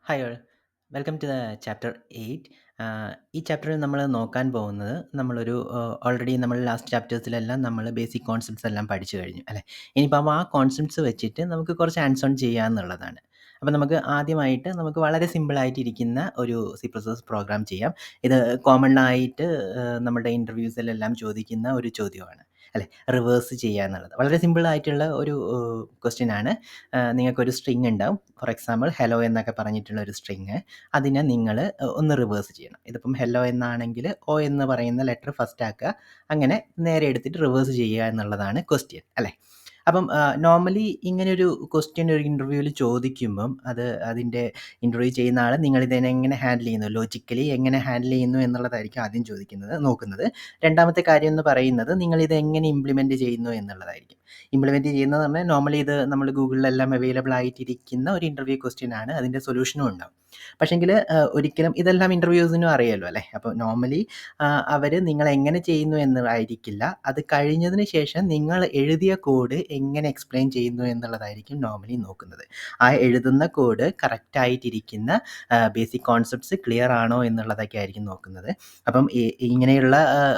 Hi all. Welcome to the chapter 8. ഈ ചാപ്റ്ററിൽ നമ്മൾ നോക്കാൻ പോകുന്നത് നമ്മളൊരു ഓൾറെഡി നമ്മൾ ലാസ്റ്റ് ചാപ്റ്റേഴ്സിലെല്ലാം നമ്മൾ ബേസിക് കോൺസെപ്റ്റ്സ് എല്ലാം പഠിച്ചു കഴിഞ്ഞു അല്ലേ. ഇനിയിപ്പം ആ കോൺസെപ്റ്റ്സ് വെച്ചിട്ട് നമുക്ക് കുറച്ച് ഹാൻഡ്സ് ഓൺ ചെയ്യാമെന്നുള്ളതാണ്. അപ്പം നമുക്ക് ആദ്യമായിട്ട് നമുക്ക് വളരെ സിമ്പിളായിട്ടിരിക്കുന്ന ഒരു സി പ്ലസ് പ്ലസ് പ്രോഗ്രാം ചെയ്യാം. ഇത് കോമൺ ആയിട്ട് നമ്മുടെ ഇൻ്റർവ്യൂസിലെല്ലാം ചോദിക്കുന്ന ഒരു ചോദ്യമാണ് അല്ലേ, റിവേഴ്സ് ചെയ്യുക എന്നുള്ളത്. വളരെ സിമ്പിളായിട്ടുള്ള ഒരു ക്വസ്റ്റ്യൻ ആണ്. നിങ്ങൾക്കൊരു സ്ട്രിങ് ഉണ്ടാവും. ഫോർ എക്സാമ്പിൾ ഹെലോ എന്നൊക്കെ പറഞ്ഞിട്ടുള്ള ഒരു സ്ട്രിങ്, അതിനെ നിങ്ങൾ ഒന്ന് റിവേഴ്സ് ചെയ്യണം. ഇതിപ്പം ഹെലോ എന്നാണെങ്കിൽ ഒ എന്ന് പറയുന്ന ലെറ്റർ ഫസ്റ്റ് ആക്കുക, അങ്ങനെ നേരെ എടുത്തിട്ട് റിവേഴ്സ് ചെയ്യുക എന്നുള്ളതാണ് ക്വസ്റ്റ്യൻ അല്ലേ. അപ്പം നോർമലി ഇങ്ങനെയൊരു ക്വസ്റ്റ്യൻ ഒരു ഇൻ്റർവ്യൂവിൽ ചോദിക്കുമ്പം അതിൻ്റെ ഇൻ്റർവ്യൂ ചെയ്യുന്ന ആൾ നിങ്ങളിതിനെ എങ്ങനെ ഹാൻഡിൽ ചെയ്യുന്നു, ലോജിക്കലി എങ്ങനെ ഹാൻഡിൽ ചെയ്യുന്നു എന്നുള്ളതായിരിക്കും ആദ്യം നോക്കുന്നത്. രണ്ടാമത്തെ കാര്യം എന്ന് പറയുന്നത് നിങ്ങളിത് എങ്ങനെ ഇംപ്ലിമെൻറ്റ് ചെയ്യുന്നു എന്നുള്ളതായിരിക്കും. ഇംപ്ലിമെൻറ്റ് ചെയ്യുന്നത് പറഞ്ഞാൽ നോർമലി ഇത് നമ്മൾ ഗൂഗിളിലെല്ലാം അവൈലബിൾ ആയിട്ടിരിക്കുന്ന ഒരു ഇൻ്റർവ്യൂ ക്വസ്റ്റ്യൻ ആണ്. അതിൻ്റെ സൊല്യൂഷനും ഉണ്ടാവും. പക്ഷെങ്കിൽ ഒരിക്കലും ഇതെല്ലാം ഇൻ്റർവ്യൂസിനും അറിയാമല്ലോ അല്ലേ. അപ്പോൾ നോർമലി അവർ നിങ്ങൾ എങ്ങനെ ചെയ്യുന്നു എന്നതായിരിക്കില്ല, അത് കഴിഞ്ഞതിന് ശേഷം നിങ്ങൾ എഴുതിയ കോഡ് എങ്ങനെ എക്സ്പ്ലെയിൻ ചെയ്യുന്നു എന്നുള്ളതായിരിക്കും നോർമലി നോക്കുന്നത്. ആ എഴുതുന്ന കോഡ് കറക്റ്റായിട്ടിരിക്കുന്ന ബേസിക് കോൺസെപ്റ്റ്സ് ക്ലിയർ ആണോ എന്നുള്ളതൊക്കെ ആയിരിക്കും നോക്കുന്നത്. അപ്പം ഇങ്ങനെയുള്ള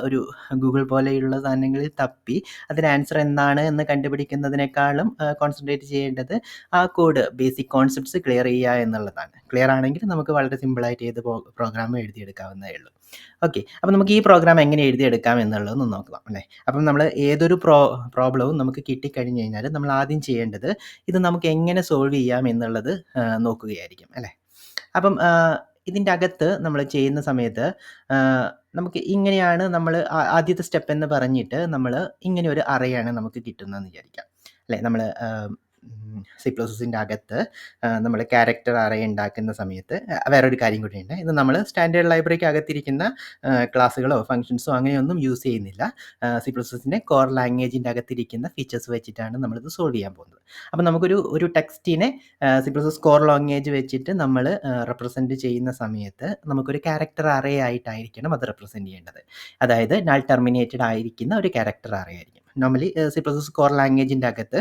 ഒരു ഗൂഗിൾ പോലെയുള്ള സാധനങ്ങളിൽ തപ്പി അതിന് ആൻസർ എന്താണ് എന്ന് കണ്ടുപിടിക്കുന്നതിനേക്കാളും കോൺസെൻട്രേറ്റ് ചെയ്യേണ്ടത് ആ കോഡ് ബേസിക് കോൺസെപ്റ്റ്സ് ക്ലിയർ ചെയ്യുക എന്നുള്ളതാണ്. ക്ലിയർ ആണെങ്കിൽ നമുക്ക് വളരെ സിമ്പിളായിട്ട് ഏത് പ്രോഗ്രാം എഴുതിയെടുക്കാവുന്നതേ ഉള്ളൂ. ഓക്കെ, അപ്പം നമുക്ക് ഈ പ്രോഗ്രാം എങ്ങനെ എഴുതിയെടുക്കാം എന്നുള്ളതൊന്ന് നോക്കാം അല്ലേ. അപ്പം നമ്മൾ ഏതൊരു പ്രോബ്ലവും നമുക്ക് കിട്ടിക്കഴിഞ്ഞ് കഴിഞ്ഞാൽ നമ്മൾ ആദ്യം ചെയ്യേണ്ടത് ഇത് നമുക്ക് എങ്ങനെ സോൾവ് ചെയ്യാം എന്നുള്ളത് നോക്കുകയായിരിക്കും അല്ലേ. അപ്പം ഇതിൻ്റെ അകത്ത് നമ്മൾ ചെയ്യുന്ന സമയത്ത് നമുക്ക് ഇങ്ങനെയാണ് നമ്മൾ ആദ്യത്തെ സ്റ്റെപ്പ് എന്ന് പറഞ്ഞിട്ട് നമ്മൾ ഇങ്ങനെ ഒരു അറയാണ് നമുക്ക് കിട്ടുന്നതെന്ന് വിചാരിക്കാം അല്ലേ. നമ്മൾ സി പ്ലസ് പ്ലസിൻ്റെ അകത്ത് നമ്മൾ ക്യാരക്ടർ അറേ ഉണ്ടാക്കുന്ന സമയത്ത് വേറൊരു കാര്യം കൂടിയുണ്ട്. ഇത് നമ്മൾ സ്റ്റാൻഡേർഡ് ലൈബ്രറിക്ക് അകത്തിരിക്കുന്ന ക്ലാസ്സുകളോ ഫങ്ഷൻസോ അങ്ങനെയൊന്നും യൂസ് ചെയ്യുന്നില്ല. സി പ്ലസ് പ്ലസിൻ്റെ കോർ ലാംഗ്വേജിൻ്റെ അകത്തിരിക്കുന്ന ഫീച്ചേഴ്സ് വെച്ചിട്ടാണ് നമ്മളിത് സോൾവ് ചെയ്യാൻ പോകുന്നത്. അപ്പം നമുക്കൊരു ടെക്സ്റ്റിനെ C plus plus core language വെച്ചിട്ട് നമ്മൾ റെപ്രസെൻറ്റ് ചെയ്യുന്ന സമയത്ത് നമുക്കൊരു ക്യാരക്ടർ അറേ ആയിട്ടായിരിക്കണം അത് റെപ്രസെൻറ്റ് ചെയ്യേണ്ടത്. അതായത് നൾ ടെർമിനേറ്റഡ് ആയിരിക്കുന്ന ഒരു ക്യാരക്ടർ അറേ ആയിരിക്കും. Normally C plus plus core ലാംഗ്വേജിൻ്റെ അകത്ത്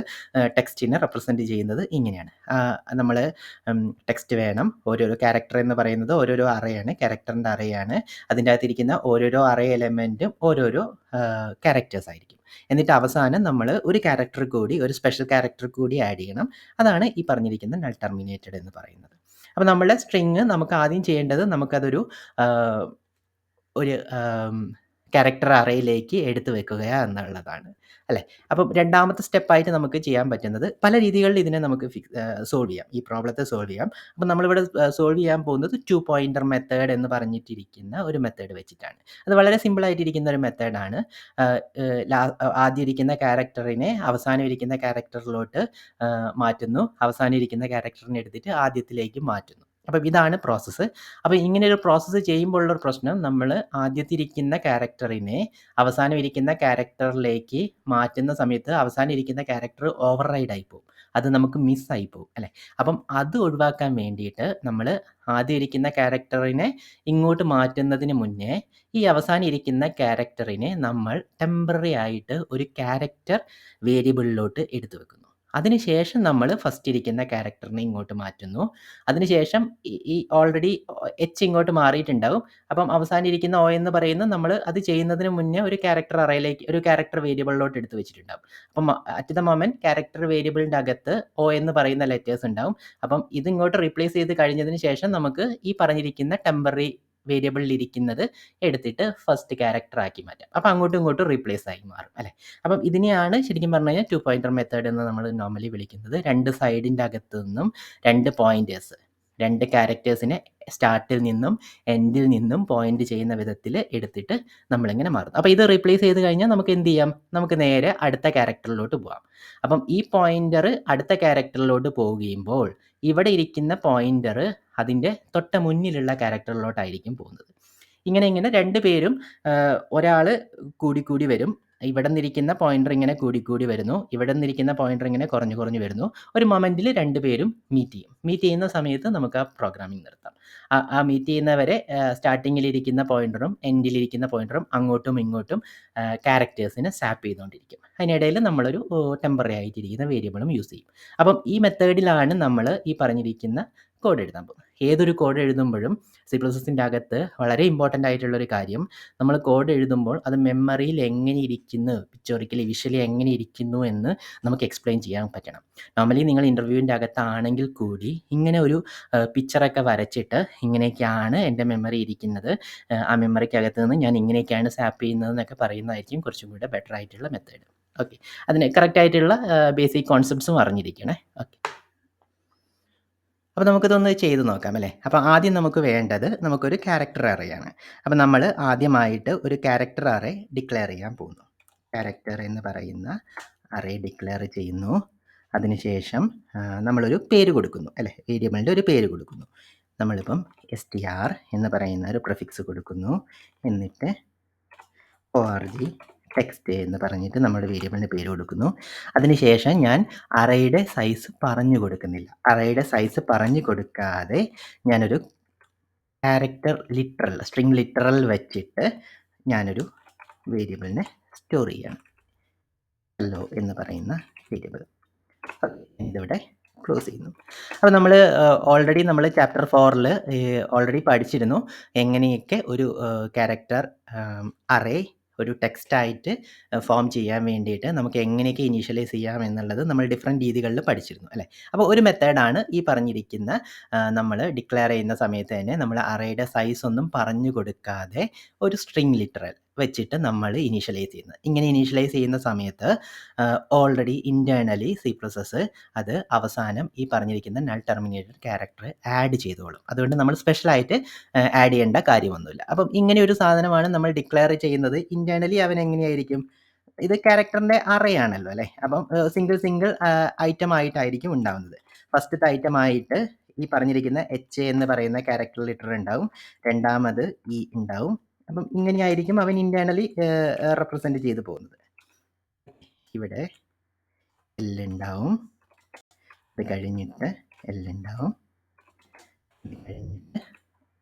ടെക്സ്റ്റിനെ റെപ്രസെൻറ്റ് ചെയ്യുന്നത് ഇങ്ങനെയാണ്. നമ്മൾ ടെക്സ്റ്റ് വേണം. ഓരോരോ ക്യാരക്ടർ എന്ന് പറയുന്നത് ഓരോരോ അറേയാണ്, ക്യാരക്ടറിൻ്റെ അറേയാണ്. അതിൻ്റെ അകത്തിരിക്കുന്ന ഓരോരോ അറേ എലമെൻറ്റും ഓരോരോ ക്യാരക്ടേഴ്സ് ആയിരിക്കും. എന്നിട്ട് അവസാനം നമ്മൾ ഒരു ക്യാരക്ടർ കൂടി, ഒരു സ്പെഷ്യൽ ക്യാരക്ടർ കൂടി ആഡ് ചെയ്യണം. അതാണ് ഈ പറഞ്ഞിരിക്കുന്ന നൾ ടെർമിനേറ്റഡ് എന്ന് പറയുന്നത്. അപ്പോൾ നമ്മളുടെ സ്ട്രിങ് നമുക്ക് ആദ്യം ചെയ്യേണ്ടത് നമുക്കതൊരു ഒരു ക്യാരക്ടർ അറേയിലേക്ക് എടുത്ത് വെക്കുക എന്നുള്ളതാണ് അല്ലേ. അപ്പം രണ്ടാമത്തെ സ്റ്റെപ്പായിട്ട് നമുക്ക് ചെയ്യാൻ പറ്റുന്നത് പല രീതികളിൽ ഇതിനെ നമുക്ക് സോൾവ് ചെയ്യാം, ഈ പ്രോബ്ലത്തെ സോൾവ് ചെയ്യാം. അപ്പം നമ്മളിവിടെ സോൾവ് ചെയ്യാൻ പോകുന്നത് 2 പോയിൻ്റർ മെത്തേഡ് എന്ന് പറഞ്ഞിട്ടിരിക്കുന്ന ഒരു മെത്തേഡ് വെച്ചിട്ടാണ്. അത് വളരെ സിമ്പിളായിട്ടിരിക്കുന്ന ഒരു മെത്തേഡാണ്. ആദ്യം ഇരിക്കുന്ന ക്യാരക്ടറിനെ അവസാനം ഇരിക്കുന്ന ക്യാരക്ടറിലോട്ട് മാറ്റുന്നു, അവസാനം ഇരിക്കുന്ന ക്യാരക്ടറിനെ എടുത്തിട്ട് ആദ്യത്തിലേക്ക് മാറ്റുന്നു. അപ്പം ഇതാണ് പ്രോസസ്സ്. അപ്പോൾ ഇങ്ങനെ ഒരു പ്രോസസ്സ് ചെയ്യുമ്പോൾ ഉള്ളൊരു പ്രശ്നം, നമ്മൾ ആദ്യത്തെ ഇരിക്കുന്ന ക്യാരക്ടറിനെ അവസാനം ഇരിക്കുന്ന ക്യാരക്ടറിലേക്ക് മാറ്റുന്ന സമയത്ത് അവസാനം ഇരിക്കുന്ന ക്യാരക്ടർ ഓവർ റൈഡ് ആയിപ്പോവും, അത് നമുക്ക് മിസ്സായി പോകും അല്ലേ. അപ്പം അത് ഒഴിവാക്കാൻ വേണ്ടിയിട്ട് നമ്മൾ ആദ്യം ഇരിക്കുന്ന ക്യാരക്ടറിനെ ഇങ്ങോട്ട് മാറ്റുന്നതിന് മുന്നേ ഈ അവസാനം ഇരിക്കുന്ന ക്യാരക്ടറിനെ നമ്മൾ ടെമ്പററി ആയിട്ട് ഒരു ക്യാരക്ടർ വേരിയബിളിലോട്ട് എടുത്തു വെക്കുന്നു. അതിനുശേഷം നമ്മൾ ഫസ്റ്റ് ഇരിക്കുന്ന ക്യാരക്ടറിനെ ഇങ്ങോട്ട് മാറ്റുന്നു. അതിനുശേഷം ഈ ഓൾറെഡി എച്ച് ഇങ്ങോട്ട് മാറിയിട്ടുണ്ടാവും. അപ്പം അവസാനം ഇരിക്കുന്ന ഒ എന്ന് പറയുന്നത് നമ്മൾ അത് ചെയ്യുന്നതിന് മുന്നേ ഒരു ക്യാരക്ടർ അറേയിലേക്ക്, ഒരു ക്യാരക്ടർ വേരിയബിളിലോട്ട് എടുത്ത് വെച്ചിട്ടുണ്ടാവും. അപ്പം അറ്റ് ദ മൊമെന്റ് ക്യാരക്ടർ വേരിയബിളിൻ്റെ അകത്ത് ഒ എന്ന് പറയുന്ന ലെറ്റേഴ്സ് ഉണ്ടാവും. അപ്പം ഇത് ഇങ്ങോട്ട് റീപ്ലേസ് ചെയ്ത് കഴിഞ്ഞതിന് ശേഷം നമുക്ക് ഈ പറഞ്ഞിരിക്കുന്ന ടെമ്പററി വേരിയബിളിൽ ഇരിക്കുന്നത് എടുത്തിട്ട് ഫസ്റ്റ് ക്യാരക്ടർ ആക്കി മാറ്റാം. അപ്പം അങ്ങോട്ടും ഇങ്ങോട്ടും റീപ്ലേസ് ആയി മാറും അല്ലേ. അപ്പം ഇതിനെയാണ് ശരിക്കും പറഞ്ഞു കഴിഞ്ഞാൽ 2 പോയിൻ്റർ മെത്തേഡ് എന്ന് നമ്മൾ നോർമലി വിളിക്കുന്നത്. രണ്ട് സൈഡിൻ്റെ അകത്തു നിന്നും 2 പോയിന്റേഴ്സ്, 2 ക്യാരക്ടേഴ്സിനെ സ്റ്റാർട്ടിൽ നിന്നും എൻഡിൽ നിന്നും പോയിന്റ് ചെയ്യുന്ന വിധത്തിൽ എടുത്തിട്ട് നമ്മളിങ്ങനെ മാറും. അപ്പോൾ ഇത് റീപ്ലേസ് ചെയ്ത് കഴിഞ്ഞാൽ നമുക്ക് എന്ത് ചെയ്യാം, നമുക്ക് നേരെ അടുത്ത ക്യാരക്ടറിലോട്ട് പോകാം. അപ്പം ഈ പോയിന്റർ അടുത്ത ക്യാരക്ടറിലോട്ട് പോകുമ്പോൾ ഇവിടെ ഇരിക്കുന്ന പോയിന്റർ അതിൻ്റെ തൊട്ട മുന്നിലുള്ള ക്യാരക്ടറിലോട്ടായിരിക്കും പോകുന്നത്. ഇങ്ങനെ 2 പേരും ഒരാൾ കൂടി വരും. ഇവിടെ നിന്നിരിക്കുന്ന പോയിന്റർ ഇങ്ങനെ കൂടി വരുന്നു. ഇവിടെ നിന്നിരിക്കുന്ന പോയിന്റർ ഇങ്ങനെ കുറഞ്ഞു വരുന്നു. ഒരു മൊമെന്റിൽ 2 പേരും മീറ്റ് ചെയ്യും. മീറ്റ് ചെയ്യുന്ന സമയത്ത് നമുക്ക് ആ പ്രോഗ്രാമിംഗ് നിർത്താം. ആ മീറ്റ് ചെയ്യുന്നവരെ സ്റ്റാർട്ടിങ്ങിലിരിക്കുന്ന പോയിന്ററും എൻഡിലിരിക്കുന്ന പോയിന്ററും അങ്ങോട്ടും ഇങ്ങോട്ടും ക്യാരക്ടേഴ്സിനെ സാപ്പ് ചെയ്തുകൊണ്ടിരിക്കും. അതിനിടയിൽ നമ്മളൊരു ടെമ്പററി ആയിട്ടിരിക്കുന്ന വേരിയബിളും യൂസ് ചെയ്യും. അപ്പം ഈ മെത്തേഡിലാണ് നമ്മൾ ഈ പറഞ്ഞിരിക്കുന്ന കോഡ് എഴുതാൻ പോകുന്നത്. ഏതൊരു കോഡ് എഴുതുമ്പോഴും C++ൻ്റെ അകത്ത് വളരെ ഇമ്പോർട്ടൻ്റ് ആയിട്ടുള്ളൊരു കാര്യം, നമ്മൾ കോഡ് എഴുതുമ്പോൾ അത് മെമ്മറിയിൽ എങ്ങനെ ഇരിക്കുന്നു, പിക്ചോറിക്കലി വിഷ്വലി എങ്ങനെ ഇരിക്കുന്നു എന്ന് നമുക്ക് എക്സ്പ്ലെയിൻ ചെയ്യാൻ പറ്റണം. നോർമലി നിങ്ങൾ ഇൻ്റർവ്യൂവിൻ്റെ അകത്താണെങ്കിൽ കൂടി ഇങ്ങനെ ഒരു പിക്ചറൊക്കെ വരച്ചിട്ട് ഇങ്ങനെയൊക്കെയാണ് എൻ്റെ മെമ്മറി ഇരിക്കുന്നത്, ആ മെമ്മറിക്കകത്ത് നിന്ന് ഞാൻ ഇങ്ങനെയൊക്കെയാണ് സാപ്പ് ചെയ്യുന്നതെന്നൊക്കെ പറയുന്നതായിരിക്കും കുറച്ചും കൂടെ ബെറ്റർ ആയിട്ടുള്ള മെത്തേഡ്. ഓക്കെ, അതിന് കറക്റ്റ് ആയിട്ടുള്ള ബേസിക് കോൺസെപ്റ്റ്സും അറിഞ്ഞിരിക്കണേ. ഓക്കെ, അപ്പോൾ നമുക്കിതൊന്ന് ചെയ്ത് നോക്കാം അല്ലേ. അപ്പോൾ ആദ്യം നമുക്ക് വേണ്ടത് നമുക്കൊരു ക്യാരക്ടർ അറേയാണ്. അപ്പോൾ നമ്മൾ ആദ്യമായിട്ട് ഒരു ക്യാരക്ടർ അറേ ഡിക്ലെയർ ചെയ്യാൻ പോകുന്നു. ക്യാരക്ടർ എന്ന് പറയുന്ന അറേ ഡിക്ലെയർ ചെയ്യുന്നു. അതിനുശേഷം നമ്മളൊരു പേര് കൊടുക്കുന്നു അല്ലേ, വേരിയബിളിൻ്റെ ഒരു പേര് കൊടുക്കുന്നു. നമ്മളിപ്പം str എന്ന് പറയുന്ന ഒരു പ്രിഫിക്സ് കൊടുക്കുന്നു. എന്നിട്ട് org ടെക്സ്റ്റ് എന്ന് പറഞ്ഞിട്ട് നമ്മുടെ വേരിയബിളിൻ്റെ പേര് കൊടുക്കുന്നു. അതിനുശേഷം ഞാൻ അറേയുടെ സൈസ് പറഞ്ഞു കൊടുക്കുന്നില്ല. അറേയുടെ സൈസ് പറഞ്ഞു കൊടുക്കാതെ ഞാനൊരു ക്യാരക്ടർ ലിറ്ററൽ, സ്ട്രിംഗ് ലിറ്ററൽ വെച്ചിട്ട് ഞാനൊരു വേരിയബിളിനെ സ്റ്റോർ ചെയ്യാണ്. hello എന്ന് പറയുന്ന വേരിയബിൾ. ഇതിവിടെ ക്ലോസ് ചെയ്യുന്നു. അപ്പോൾ നമ്മൾ ഓൾറെഡി നമ്മൾ ചാപ്റ്റർ 4ൽ ഓൾറെഡി പഠിച്ചിരുന്നു എങ്ങനെയൊക്കെ ഒരു ക്യാരക്ടർ അറേ ഒരു ടെക്സ്റ്റായിട്ട് ഫോം ചെയ്യാൻ വേണ്ടിയിട്ട് നമുക്ക് എങ്ങനെയൊക്കെ ഇനീഷ്യലൈസ് ചെയ്യാം എന്നുള്ളത് നമ്മൾ ഡിഫറെൻറ്റ് രീതികളിൽ പഠിച്ചിരുന്നു അല്ലേ. അപ്പോൾ ഒരു മെത്തേഡാണ് ഈ പറഞ്ഞിരിക്കുന്ന, നമ്മൾ ഡിക്ലെയർ ചെയ്യുന്ന സമയത്ത് തന്നെ നമ്മൾ അറേയുടെ സൈസ് ഒന്നും പറഞ്ഞു കൊടുക്കാതെ ഒരു സ്ട്രിംഗ് ലിറ്ററൽ വെച്ചിട്ട് നമ്മൾ ഇനീഷ്യലൈസ് ചെയ്യുന്നത്. ഇങ്ങനെ ഇനീഷ്യലൈസ് ചെയ്യുന്ന സമയത്ത് ഓൾറെഡി ഇൻറ്റേർണലി C++ അത് അവസാനം ഈ പറഞ്ഞിരിക്കുന്ന നൾ ടെർമിനേറ്റഡ് ക്യാരക്ടർ ആഡ് ചെയ്തോളും. അതുകൊണ്ട് നമ്മൾ സ്പെഷ്യലായിട്ട് ആഡ് ചെയ്യേണ്ട കാര്യമൊന്നുമില്ല. അപ്പം ഇങ്ങനെ ഒരു സാധനമാണ് നമ്മൾ ഡിക്ലെയർ ചെയ്യുന്നത്. ഇൻറ്റേർണലി അവൻ എങ്ങനെയായിരിക്കും, ഇത് ക്യാരക്ടറിൻ്റെ അറേ ആണല്ലോ അല്ലേ. അപ്പം സിംഗിൾ ഐറ്റം ആയിട്ടായിരിക്കും ഉണ്ടാവുന്നത്. ഫസ്റ്റത്തെ ഐറ്റം ആയിട്ട് ഈ പറഞ്ഞിരിക്കുന്ന h എന്ന് പറയുന്ന ക്യാരക്ടർ ലിറ്റർ ഉണ്ടാവും. രണ്ടാമത് e ഉണ്ടാവും. അപ്പം ഇങ്ങനെയായിരിക്കും അവൻ ഇൻറ്റേർണലി റെപ്രസെൻറ്റ് ചെയ്ത് പോകുന്നത്. ഇവിടെ L ഉണ്ടാവും, ഇത് കഴിഞ്ഞിട്ട് L ഉണ്ടാവും, ഇത് കഴിഞ്ഞിട്ട്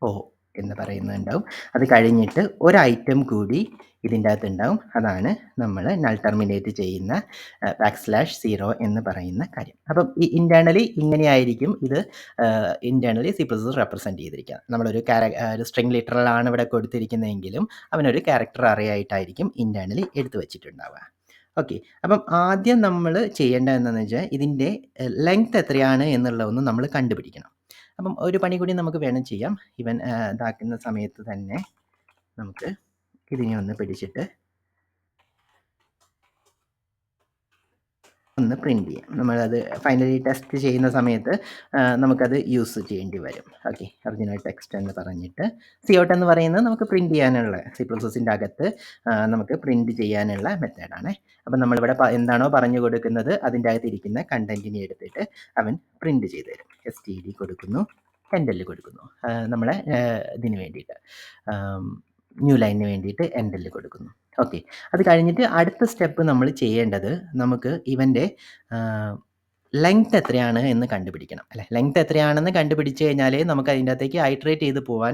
O എന്ന് പറയുന്നുണ്ടാവും. അത് കഴിഞ്ഞിട്ട് ഒരു ഐറ്റം കൂടി ഇതിൻ്റെ അകത്ത് ഉണ്ടാവും. അതാണ് നമ്മൾ നൾ ടെർമിനേറ്റ് ചെയ്യുന്ന \0 എന്ന് പറയുന്ന കാര്യം. അപ്പം ഈ ഇൻറ്റേർണലി ഇങ്ങനെയായിരിക്കും ഇത് ഇൻറ്റേർണലി C++ റെപ്രസെൻറ്റ് ചെയ്തിരിക്കുക. നമ്മളൊരു ഒരു സ്ട്രിംഗ് ലിറ്ററലാണ് ഇവിടെ കൊടുത്തിരിക്കുന്നതെങ്കിലും അവനൊരു ക്യാരക്ടർ അറേ ആയിട്ടായിരിക്കും ഇൻറ്റേർണലി എടുത്തു വെച്ചിട്ടുണ്ടാവുക. ഓക്കെ, അപ്പം ആദ്യം നമ്മൾ ചെയ്യേണ്ടത് എന്താണെന്ന് വെച്ചാൽ ഇതിൻ്റെ ലെങ്ത് എത്രയാണ് എന്നുള്ളതൊന്ന് നമ്മൾ കണ്ടുപിടിക്കണം. അപ്പം ഒരു പണി കൂടി നമുക്ക് വേണം ചെയ്യാം. ഇവൻ ഇതാക്കുന്ന സമയത്ത് തന്നെ നമുക്ക് ഇതിനെ ഒന്ന് പിടിച്ചിട്ട് ഒന്ന് പ്രിൻറ്റ് ചെയ്യാം. നമ്മളത് ഫൈനലി ടെസ്റ്റ് ചെയ്യുന്ന സമയത്ത് നമുക്കത് യൂസ് ചെയ്യേണ്ടി വരും. ഓക്കെ, ഒറിജിനൽ ടെക്സ്റ്റ് എന്ന് പറഞ്ഞിട്ട് cout എന്ന് പറയുന്നത് നമുക്ക് പ്രിൻറ്റ് ചെയ്യാനുള്ള C++ൻ്റെ അകത്ത് നമുക്ക് പ്രിൻറ്റ് ചെയ്യാനുള്ള മെത്തേഡാണ്. അപ്പം നമ്മളിവിടെ എന്താണോ പറഞ്ഞു കൊടുക്കുന്നത് അതിൻ്റെ അകത്ത് ഇരിക്കുന്ന കണ്ടൻറ്റിനെ എടുത്തിട്ട് അവൻ പ്രിൻറ്റ് ചെയ്ത് തരും. std കൊടുക്കുന്നു, എൻഡൽ കൊടുക്കുന്നു. നമ്മളെ ഇതിന് വേണ്ടിയിട്ട് ന്യൂ ലൈനിന് വേണ്ടിയിട്ട് എൻഡൽ കൊടുക്കുന്നു. ഓക്കെ, അത് കഴിഞ്ഞിട്ട് അടുത്ത സ്റ്റെപ്പ് നമ്മൾ ചെയ്യേണ്ടത് നമുക്ക് ഇവൻ്റെ ലെങ്ത് എത്രയാണ് എന്ന് കണ്ടുപിടിക്കണം അല്ലേ. ലെങ്ത് എത്രയാണെന്ന് കണ്ടുപിടിച്ച് കഴിഞ്ഞാലേ നമുക്ക് അതിൻ്റെ അകത്തേക്ക് ഐട്രേറ്റ് ചെയ്ത് പോകാൻ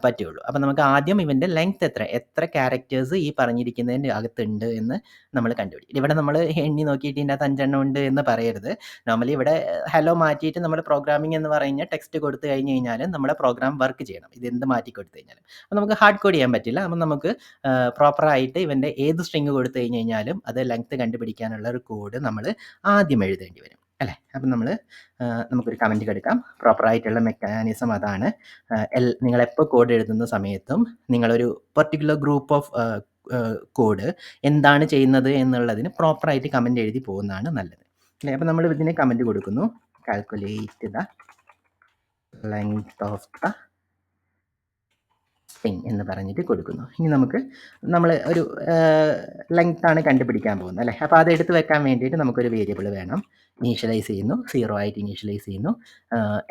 പറ്റുള്ളൂ. അപ്പം നമുക്ക് ആദ്യം ഇവൻ്റെ ലെങ്ത് എത്ര ക്യാരക്ടേഴ്സ് ഈ പറഞ്ഞിരിക്കുന്നതിൻ്റെ അകത്തുണ്ട് എന്ന് നമ്മൾ കണ്ടുപിടിക്കും. ഇവിടെ നമ്മൾ എണ്ണി നോക്കിയിട്ട് ഇതിൻ്റെ അകത്ത് 5 എണ്ണം ഉണ്ട് എന്ന് പറയരുത്. നോർമലി ഇവിടെ ഹലോ മാറ്റിയിട്ട് നമ്മൾ പ്രോഗ്രാമിംഗ് എന്ന് പറഞ്ഞ ടെക്സ്റ്റ് കൊടുത്തു കഴിഞ്ഞ് കഴിഞ്ഞാൽ നമ്മുടെ പ്രോഗ്രാം വർക്ക് ചെയ്യണം. ഇതെന്ത് മാറ്റി കൊടുത്തു കഴിഞ്ഞാലും അപ്പം നമുക്ക് ഹാർഡ് കോഡ് ചെയ്യാൻ പറ്റില്ല. അപ്പം നമുക്ക് പ്രോപ്പറായിട്ട് ഇവൻ്റെ ഏത് സ്ട്രിങ് കൊടുത്തു കഴിഞ്ഞ് കഴിഞ്ഞാലും അത് ലെങ്ത് കണ്ടുപിടിക്കാനുള്ള ഒരു കോഡ് നമ്മൾ ആദ്യം എഴുതേണ്ടി വരും അല്ലേ. അപ്പം നമുക്കൊരു കമൻറ്റ് എടുക്കാം. പ്രോപ്പറായിട്ടുള്ള മെക്കാനിസം അതാണ്. നിങ്ങളെപ്പോൾ കോഡ് എഴുതുന്ന സമയത്തും നിങ്ങളൊരു പെർട്ടിക്കുലർ ഗ്രൂപ്പ് ഓഫ് കോഡ് എന്താണ് ചെയ്യുന്നത് എന്നുള്ളതിന് പ്രോപ്പറായിട്ട് കമൻറ്റ് എഴുതി പോകുന്നതാണ് നല്ലത് അല്ലേ. അപ്പം നമ്മൾ ഇതിന് കമൻറ്റ് കൊടുക്കുന്നു, calculate the length of the string എന്ന് പറഞ്ഞിട്ട് കൊടുക്കുന്നു. ഇനി നമ്മൾ ഒരു ലെങ്ത്താണ് കണ്ടുപിടിക്കാൻ പോകുന്നത് അല്ലേ. അപ്പോൾ അത് എടുത്ത് വെക്കാൻ വേണ്ടിയിട്ട് നമുക്കൊരു വേരിയബിൾ വേണം. ഇനീഷ്യലൈസ് ചെയ്യുന്നു, 0 ആയിട്ട് ഇനീഷ്യലൈസ് ചെയ്യുന്നു.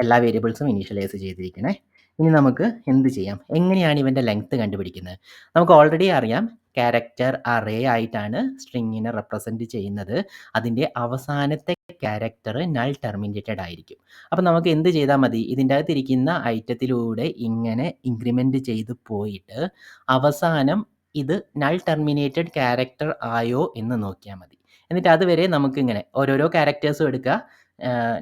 എല്ലാ വേരിയബിൾസും ഇനീഷ്യലൈസ് ചെയ്തിരിക്കണേ. ഇനി നമുക്ക് എന്ത് ചെയ്യാം, എങ്ങനെയാണ് ഇവൻ്റെ ലെങ്ത് കണ്ടുപിടിക്കുന്നത്? നമുക്ക് ഓൾറെഡി അറിയാം ക്യാരക്ടർ അറേ ആയിട്ടാണ് സ്ട്രിങ്ങിനെ റെപ്രസെൻറ്റ് ചെയ്യുന്നത്. അതിൻ്റെ അവസാനത്തെ ക്യാരക്ടർ നൾ ടെർമിനേറ്റഡ് ആയിരിക്കും. അപ്പം നമുക്ക് എന്ത് ചെയ്താൽ മതി, ഇതിൻ്റെ അകത്തിരിക്കുന്ന ഐറ്റത്തിലൂടെ ഇങ്ങനെ ഇൻക്രിമെൻറ്റ് ചെയ്ത് പോയിട്ട് അവസാനം ഇത് നൾ ടെർമിനേറ്റഡ് ക്യാരക്ടർ ആയോ എന്ന് നോക്കിയാൽ മതി. എന്നിട്ട് അതുവരെ നമുക്കിങ്ങനെ ഓരോരോ ക്യാരക്ടേഴ്സും എടുക്കുക.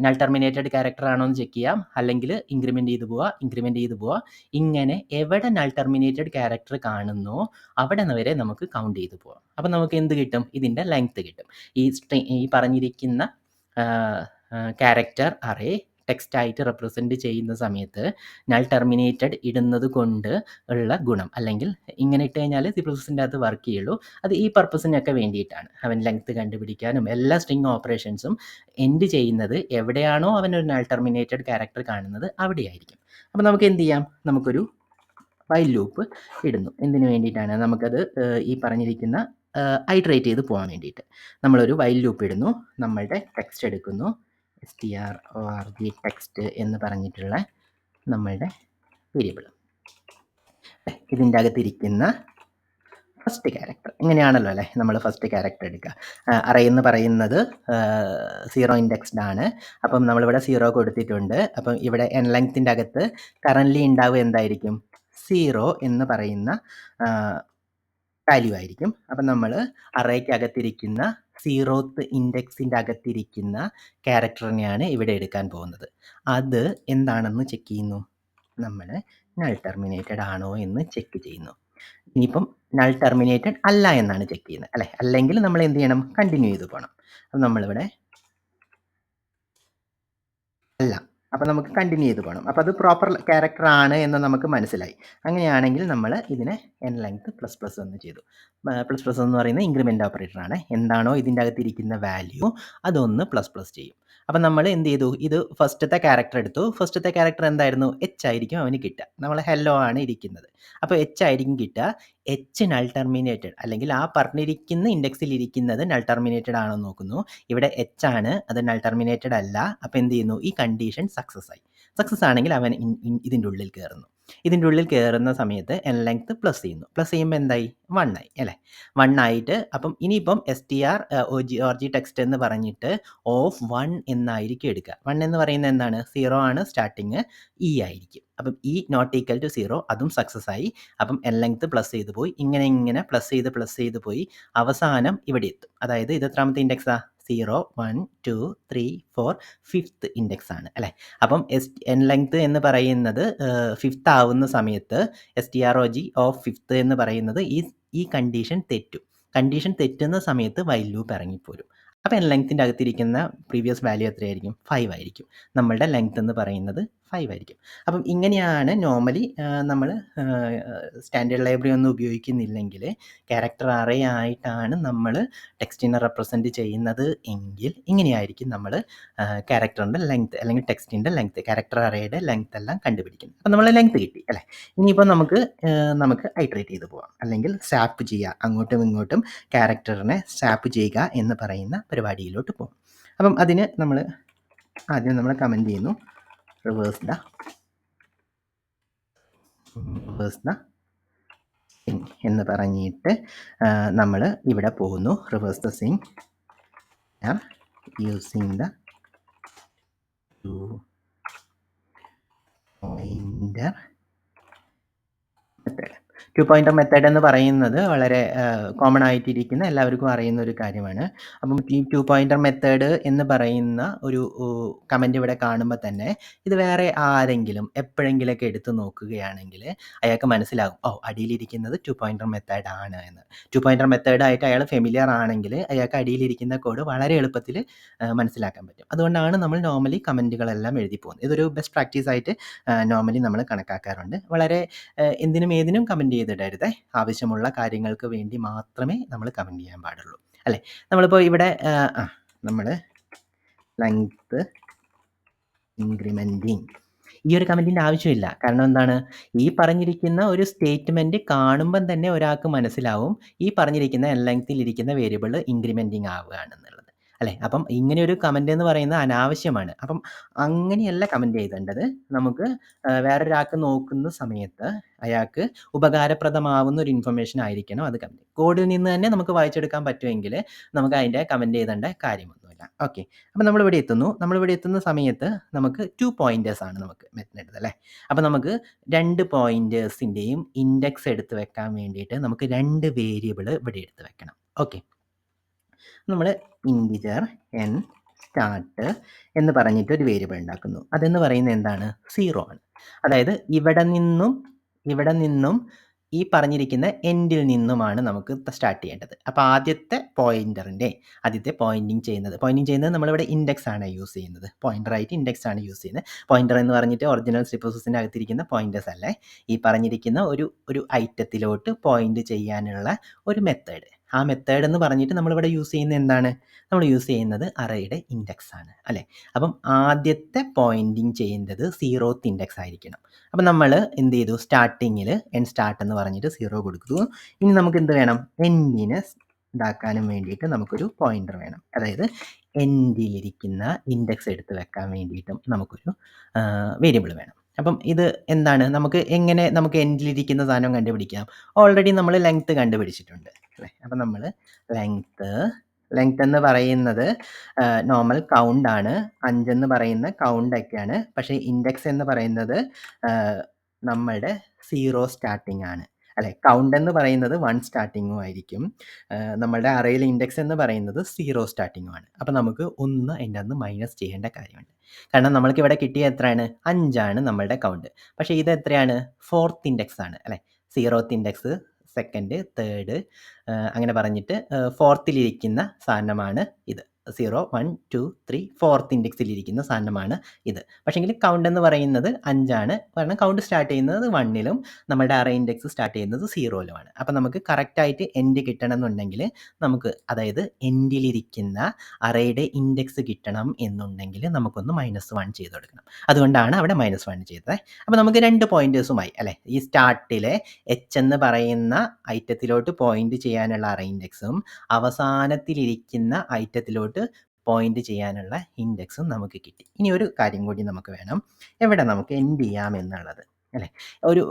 നൾ ടെർമിനേറ്റഡ് ക്യാരക്ടർ ആണോ എന്ന് ചെക്ക് ചെയ്യാം. അല്ലെങ്കിൽ ഇൻക്രിമെന്റ് ചെയ്ത് പോവുക. ഇങ്ങനെ എവിടെ നൾ ടെർമിനേറ്റഡ് ക്യാരക്ടർ കാണുന്നോ അവിടെ വരെ നമുക്ക് കൗണ്ട് ചെയ്ത് പോവാം. അപ്പം നമുക്ക് എന്ത് കിട്ടും? ഇതിൻ്റെ ലെങ്ത് കിട്ടും. ഈ പറഞ്ഞിരിക്കുന്ന ക്യാരക്ടർ അറേ ടെക്സ്റ്റ് ആയിട്ട് റെപ്രസെൻറ്റ് ചെയ്യുന്ന സമയത്ത് നൾ ടെർമിനേറ്റഡ് ഇടുന്നത് കൊണ്ട് ഉള്ള ഗുണം, അല്ലെങ്കിൽ ഇങ്ങനെ ഇട്ട് കഴിഞ്ഞാൽ സി പ്ലസിൻ്റെ അകത്ത് വർക്ക് ചെയ്യുള്ളൂ. അത് ഈ പർപ്പസിനൊക്കെ വേണ്ടിയിട്ടാണ്. അവൻ ലെങ്ത് കണ്ടുപിടിക്കാനും എല്ലാ സ്ട്രിങ് ഓപ്പറേഷൻസും എൻഡ് ചെയ്യുന്നത് എവിടെയാണോ അവനൊരു നൾ ടെർമിനേറ്റഡ് ക്യാരക്ടർ കാണുന്നത് അവിടെയായിരിക്കും. അപ്പം നമുക്ക് എന്ത് ചെയ്യാം? നമുക്കൊരു വൈൽ ലൂപ്പ് ഇടുന്നു. എന്തിനു വേണ്ടിയിട്ടാണ്? നമുക്കത് ഈ പറഞ്ഞിരിക്കുന്ന ഐട്രേറ്റ് ചെയ്ത് പോകാൻ വേണ്ടിയിട്ട് നമ്മളൊരു വൈൽ ലൂപ്പ് ഇടുന്നു. നമ്മളുടെ ടെക്സ്റ്റ് എടുക്കുന്നു. strorg ടെക്സ്റ്റ് എന്ന് പറഞ്ഞിട്ടുള്ള നമ്മളുടെ വേരിയബിൾ, ഇതിൻ്റെ അകത്തിരിക്കുന്ന ഫസ്റ്റ് ക്യാരക്ടർ ഇങ്ങനെയാണല്ലോ അല്ലേ? നമ്മൾ ഫസ്റ്റ് ക്യാരക്ടർ എടുക്കുക. അറേ എന്ന് പറയുന്നത് 0 ഇൻഡെക്സ്ഡ് ആണ്. അപ്പം നമ്മളിവിടെ 0 കൊടുത്തിട്ടുണ്ട്. അപ്പം ഇവിടെ എൻ ലെങ്ത്തിൻ്റെ അകത്ത് കറൻ്റ്ലി ഉണ്ടാവുക എന്തായിരിക്കും? 0 എന്ന് പറയുന്ന വാല്യൂ ആയിരിക്കും. അപ്പം നമ്മൾ അറേക്കകത്തിരിക്കുന്ന 0th ഇൻഡെക്സിൻ്റെ അകത്തിരിക്കുന്ന ക്യാരക്ടറിനെയാണ് ഇവിടെ എടുക്കാൻ പോകുന്നത്. അത് എന്താണെന്ന് ചെക്ക് ചെയ്യുന്നു. നമ്മൾ നൾ ടെർമിനേറ്റഡ് ആണോ എന്ന് ചെക്ക് ചെയ്യുന്നു. ഇനിയിപ്പം നൾ ടെർമിനേറ്റഡ് അല്ല എന്നാണ് ചെക്ക് ചെയ്യുന്നത് അല്ലേ? അല്ലെങ്കിൽ നമ്മൾ എന്ത് ചെയ്യണം? കണ്ടിന്യൂ ചെയ്ത് പോകണം. അപ്പം നമ്മളിവിടെ അല്ല, അപ്പം നമുക്ക് കണ്ടിന്യൂ ചെയ്ത് പോകണം. അപ്പോൾ അത് പ്രോപ്പർ ക്യാരക്ടർ ആണ് എന്ന് നമുക്ക് മനസ്സിലായി. അങ്ങനെയാണെങ്കിൽ നമ്മൾ ഇതിനെ എൻ ലെങ്ത് പ്ലസ് പ്ലസ് എന്ന് ചെയ്തു. പ്ലസ് പ്ലസ് എന്ന് പറയുന്നത് ഇൻക്രിമെൻ്റ് ഓപ്പറേറ്റർ ആണ്. എന്താണോ ഇതിൻ്റെ അകത്തിരിക്കുന്ന വാല്യൂ അതൊന്ന് പ്ലസ് പ്ലസ് ചെയ്യും. അപ്പം നമ്മൾ എന്ത് ചെയ്തു? ഇത് ഫസ്റ്റത്തെ ക്യാരക്ടർ എടുത്തു. ഫസ്റ്റത്തെ ക്യാരക്ടർ എന്തായിരുന്നു? എച്ച് ആയിരിക്കും അവന് കിട്ടുക. നമ്മൾ ഹെല്ലോ ആണ് ഇരിക്കുന്നത്. അപ്പോൾ എച്ച് ആയിരിക്കും കിട്ടുക. എച്ച് നൾ ടെർമിനേറ്റഡ്, അല്ലെങ്കിൽ ആ പറഞ്ഞിരിക്കുന്ന ഇൻഡെക്സിൽ ഇരിക്കുന്നത് നൾ ടെർമിനേറ്റഡ് ആണോ എന്ന് നോക്കുന്നു. ഇവിടെ എച്ച് ആണ്, അത് നൾ ടെർമിനേറ്റഡ് അല്ല. അപ്പോൾ എന്ത് ചെയ്യുന്നു? ഈ കണ്ടീഷൻ സക്സസ് ആയി. സക്സസ് ആണെങ്കിൽ അവൻ ഇതിൻ്റെ ഉള്ളിൽ കയറുന്നു. ഇതിൻ്റെ ഉള്ളിൽ കയറുന്ന സമയത്ത് എൻ ലെങ്ത് പ്ലസ് ചെയ്യുന്നു. പ്ലസ് ചെയ്യുമ്പോൾ എന്തായി? 1 ആയി അല്ലേ? 1 ആയിട്ട് അപ്പം ഇനിയിപ്പം strorg ടെക്സ്റ്റ് എന്ന് പറഞ്ഞിട്ട് ഓഫ് 1 എന്നായിരിക്കും എടുക്കുക. 1 എന്ന് പറയുന്നത് എന്താണ്? 0 ആണ് സ്റ്റാർട്ടിങ്, ഇ ആയിരിക്കും. അപ്പം ഇ നോട്ട് ഈക്വൽ ടു 0, അതും സക്സസ് ആയി. അപ്പം എൻ ലെങ്ത് പ്ലസ് ചെയ്ത് പോയി. ഇങ്ങനെ പ്ലസ് ചെയ്ത് പോയി അവസാനം ഇവിടെ എത്തും. അതായത് ഇത് എത്രാമത്തെ ഇൻഡെക്സാ? 0, 1, 2, 3, 4, 5th ഇൻഡെക്സ് ആണ് അല്ലേ? അപ്പം എൻ ലെങ്ത് എന്ന് പറയുന്നത് 5th ആവുന്ന സമയത്ത് strog ഓഫ് 5th എന്ന് പറയുന്നത് ഈ കണ്ടീഷൻ തെറ്റും. കണ്ടീഷൻ തെറ്റുന്ന സമയത്ത് വൈൽ ലൂപ്പ് ഇറങ്ങിപ്പോരും. അപ്പോൾ എൻ ലെങ്ത്തിൻ്റെ അകത്തിരിക്കുന്ന പ്രീവിയസ് വാല്യൂ എത്രയായിരിക്കും? 5 ആയിരിക്കും. നമ്മളുടെ ലെങ്ത് എന്ന് പറയുന്നത് 5 ആയിരിക്കും. അപ്പം ഇങ്ങനെയാണ് നോർമലി നമ്മൾ സ്റ്റാൻഡേർഡ് ലൈബ്രറി ഒന്നും ഉപയോഗിക്കുന്നില്ലെങ്കിൽ ക്യാരക്ടർ അറേ ആയിട്ടാണ് നമ്മൾ ടെക്സ്റ്റിനെ റെപ്രസെൻറ്റ് ചെയ്യുന്നത് എങ്കിൽ ഇങ്ങനെയായിരിക്കും നമ്മൾ ക്യാരക്ടറിൻ്റെ ലെങ്ത് അല്ലെങ്കിൽ ടെക്സ്റ്റിൻ്റെ ലെങ്ത്, ക്യാരക്ടർ അറേയുടെ ലെങ്ത് എല്ലാം കണ്ടുപിടിക്കുന്നത്. അപ്പം നമ്മൾ ലെങ്ത് കിട്ടി അല്ലേ? ഇനിയിപ്പോൾ നമുക്ക് ഐട്രേറ്റ് ചെയ്ത് പോവാം, അല്ലെങ്കിൽ സാപ്പ് ചെയ്യുക, അങ്ങോട്ടും ഇങ്ങോട്ടും ക്യാരക്ടറിനെ സാപ്പ് ചെയ്യുക എന്ന് പറയുന്ന പരിപാടിയിലോട്ട് പോകും. അപ്പം അതിന് നമ്മൾ ആദ്യം നമ്മൾ കമൻറ്റ് ചെയ്യുന്നു റിവേഴ്സ് ദ സിങ് എന്ന് പറഞ്ഞിട്ട് നമ്മൾ ഇവിടെ പോകുന്നു. Reverse the Singh using the pointer method. 2 pointer method എന്ന് പറയുന്നത് വളരെ കോമൺ ആയിട്ടിരിക്കുന്ന എല്ലാവർക്കും അറിയുന്ന ഒരു കാര്യമാണ്. അപ്പം ഈ 2 പോയിന്റർ മെത്തേഡ് എന്ന് പറയുന്ന ഒരു കമൻറ്റ് ഇവിടെ കാണുമ്പോൾ തന്നെ ഇത് വേറെ ആരെങ്കിലും എപ്പോഴെങ്കിലൊക്കെ എടുത്ത് നോക്കുകയാണെങ്കിൽ അയാൾക്ക് മനസ്സിലാകും, അടിയിലിരിക്കുന്നത് 2 പോയിന്റർ മെത്തേഡ് ആണ് എന്ന്. 2 പോയിന്റർ മെത്തേഡ് ആയിട്ട് അയാൾ ഫെമിലിയർ ആണെങ്കിൽ അയാൾക്ക് അടിയിലിരിക്കുന്ന കോഡ് വളരെ എളുപ്പത്തിൽ മനസ്സിലാക്കാൻ പറ്റും. അതുകൊണ്ടാണ് നമ്മൾ നോർമലി കമൻറ്റുകളെല്ലാം എഴുതി പോകുന്നത്. ഇതൊരു ബെസ്റ്റ് പ്രാക്ടീസ് ആയിട്ട് നോർമലി നമ്മൾ കണക്കാക്കാറുണ്ട്. വളരെ എന്തിനും ഏതിനും കമൻറ്റ് ചെയ്തിടരുത്. ആവശ്യമുള്ള കാര്യങ്ങൾക്ക് വേണ്ടി മാത്രമേ നമ്മൾ കമൻറ്റ് ചെയ്യാൻ പാടുള്ളൂ അല്ലേ? നമ്മളിപ്പോൾ ഇവിടെ നമ്മൾ ലെങ്ത് ഇൻക്രിമെൻറ്റിങ് ഈ ഒരു കമൻറ്റിൻ്റെ ആവശ്യമില്ല. കാരണം എന്താണ്? ഈ പറഞ്ഞിരിക്കുന്ന ഒരു സ്റ്റേറ്റ്മെൻറ്റ് കാണുമ്പം തന്നെ ഒരാൾക്ക് മനസ്സിലാവും ഈ പറഞ്ഞിരിക്കുന്ന എൻ ലെങ്ത്തിലിരിക്കുന്ന വേരിയബിൾ ഇൻക്രിമെൻറ്റിങ് ആവുകയാണെന്നുള്ളത് അല്ലേ? അപ്പം ഇങ്ങനെ ഒരു കമൻറ്റ് എന്ന് പറയുന്നത് അനാവശ്യമാണ്. അപ്പം അങ്ങനെയല്ല കമൻറ്റ് എഴുതേണ്ടത്. നമുക്ക് വേറൊരാൾക്ക് നോക്കുന്ന സമയത്ത് അയാൾക്ക് ഉപകാരപ്രദമാവുന്ന ഒരു ഇൻഫർമേഷൻ ആയിരിക്കണം അത് കമൻറ്റ്. കോഡിൽ നിന്ന് തന്നെ നമുക്ക് വായിച്ചെടുക്കാൻ പറ്റുമെങ്കിൽ നമുക്ക് അതിൻ്റെ കമൻറ്റ് എഴുതേണ്ട കാര്യമൊന്നുമില്ല. ഓക്കെ, അപ്പം നമ്മളിവിടെ എത്തുന്ന സമയത്ത് നമുക്ക് 2 പോയിൻറ്റേഴ്സ് ആണ് നമുക്ക് മെത്തേഡ് അല്ലേ? അപ്പം നമുക്ക് 2 പോയിൻറ്റേഴ്സിൻ്റെയും ഇൻഡെക്സ് എടുത്ത് വെക്കാൻ വേണ്ടിയിട്ട് നമുക്ക് 2 വേരിയബിൾ ഇവിടെ എടുത്ത് വെക്കണം. ഓക്കെ, നമ്മൾ ഇൻറ്റിജർ n സ്റ്റാർട്ട് എന്ന് പറഞ്ഞിട്ട് ഒരു വേരിയബിൾ ഉണ്ടാക്കുന്നു. അതെന്ന് പറയുന്നത് എന്താണ്? 0 ആണ്. അതായത് ഇവിടെ നിന്നും ഈ പറഞ്ഞിരിക്കുന്ന എൻഡിൽ നിന്നുമാണ് നമുക്ക് സ്റ്റാർട്ട് ചെയ്യേണ്ടത്. അപ്പോൾ ആദ്യത്തെ പോയിന്റിങ് ചെയ്യുന്നത് നമ്മളിവിടെ ഇൻഡെക്സ് ആണ് യൂസ് ചെയ്യുന്നത്. പോയിന്ററായിട്ട് ഇൻഡെക്സ് ആണ് യൂസ് ചെയ്യുന്നത്. പോയിന്റർ എന്ന് പറഞ്ഞിട്ട് ഒറിജിനൽ സി പ്രോസസ്സിൻ്റെ അകത്തിരിക്കുന്ന പോയിന്റേഴ്സ് അല്ലേ. ഈ പറഞ്ഞിരിക്കുന്ന ഒരു ഐറ്റത്തിലോട്ട് പോയിന്റ് ചെയ്യാനുള്ള ഒരു മെത്തേഡ്. ആ മെത്തേഡ് എന്ന് പറഞ്ഞിട്ട് നമ്മളിവിടെ യൂസ് ചെയ്യുന്നത് എന്താണ്? നമ്മൾ യൂസ് ചെയ്യുന്നത് അറേയുടെ ഇൻഡെക്സ് ആണ് അല്ലേ. അപ്പം ആദ്യത്തെ പോയിന്റിങ് ചെയ്യുന്നത് 0th ഇൻഡെക്സ് ആയിരിക്കണം. അപ്പം നമ്മൾ എന്ത് ചെയ്തു? സ്റ്റാർട്ടിങ്ങിൽ n സ്റ്റാർട്ട് എന്ന് പറഞ്ഞിട്ട് 0 കൊടുത്തു. ഇനി നമുക്ക് എന്ത് വേണം? എൻഡിനെ ഇതാക്കാനും വേണ്ടിയിട്ട് നമുക്കൊരു പോയിന്റർ വേണം. അതായത് എൻഡിലിരിക്കുന്ന ഇൻഡെക്സ് എടുത്ത് വെക്കാൻ വേണ്ടിയിട്ടും നമുക്കൊരു വേരിയബിൾ വേണം. അപ്പം ഇത് എന്താണ്? നമുക്ക് എൻഡിലിരിക്കുന്ന സാധനം കണ്ടുപിടിക്കാം. ഓൾറെഡി നമ്മൾ ലെങ്ത് കണ്ടുപിടിച്ചിട്ടുണ്ട് അല്ലേ. അപ്പം നമ്മൾ ലെങ്ത് എന്ന് പറയുന്നത് നോർമൽ കൗണ്ട് ആണ്. 5 എന്ന് പറയുന്ന കൗണ്ടൊക്കെയാണ്. പക്ഷേ ഇൻഡെക്സ് എന്ന് പറയുന്നത് നമ്മളുടെ 0 സ്റ്റാർട്ടിംഗ് ആണ് അല്ലേ. കൗണ്ട് എന്ന് പറയുന്നത് 1 സ്റ്റാർട്ടിങ്ങും ആയിരിക്കും. നമ്മളുടെ അറേയിലെ ഇൻഡെക്സ് എന്ന് പറയുന്നത് 0 സ്റ്റാർട്ടിങ്ങും ആണ്. അപ്പം നമുക്ക് 1 അതിൻ്റെ അകത്ത് മൈനസ് ചെയ്യേണ്ട കാര്യമുണ്ട്. കാരണം നമ്മൾക്ക് ഇവിടെ കിട്ടിയ എത്രയാണ്? 5 ആണ് നമ്മളുടെ കൗണ്ട്. പക്ഷേ ഇത് എത്രയാണ്? 4th ഇൻഡെക്സ് ആണ് അല്ലേ. 0th ഇൻഡെക്സ്, സെക്കൻഡ്, തേർഡ് അങ്ങനെ പറഞ്ഞിട്ട് 4th സാധനമാണ് ഇത്. 0, 1, 2, 3, 4th ഇൻഡെക്സിലിരിക്കുന്ന സാധനമാണ് ഇത്. പക്ഷേങ്കിൽ കൗണ്ട് എന്ന് പറയുന്നത് 5 ആണ്. കാരണം കൗണ്ട് സ്റ്റാർട്ട് ചെയ്യുന്നത് 1ലും നമ്മുടെ അറേ ഇൻഡെക്സ് സ്റ്റാർട്ട് ചെയ്യുന്നത് 0ലുമാണ്. അപ്പം നമുക്ക് കറക്റ്റായിട്ട് എൻഡ് കിട്ടണം എന്നുണ്ടെങ്കിൽ അതായത് എൻഡിലിരിക്കുന്ന അറേയുടെ ഇൻഡെക്സ് കിട്ടണം എന്നുണ്ടെങ്കിൽ നമുക്കൊന്ന് -1 ചെയ്ത് കൊടുക്കണം. അതുകൊണ്ടാണ് അവിടെ -1 ചെയ്തത്. അപ്പം നമുക്ക് 2 പോയിന്റേഴ്സുമായി അല്ലേ. ഈ സ്റ്റാർട്ടിലെ h എന്ന് പറയുന്ന ഐറ്റത്തിലോട്ട് പോയിന്റ് ചെയ്യാനുള്ള അറേ ഇൻഡെക്സും അവസാനത്തിലിരിക്കുന്ന ഐറ്റത്തിലോട്ട് പോയിന്റ് ചെയ്യാനുള്ള ഇൻഡെക്സും നമുക്ക് കിട്ടി. ഇനി ഒരു കാര്യം കൂടി നമുക്ക് വേണം. എവിടെ നമുക്ക് എൻഡ് ചെയ്യാം എന്നുള്ളത് അല്ലേ.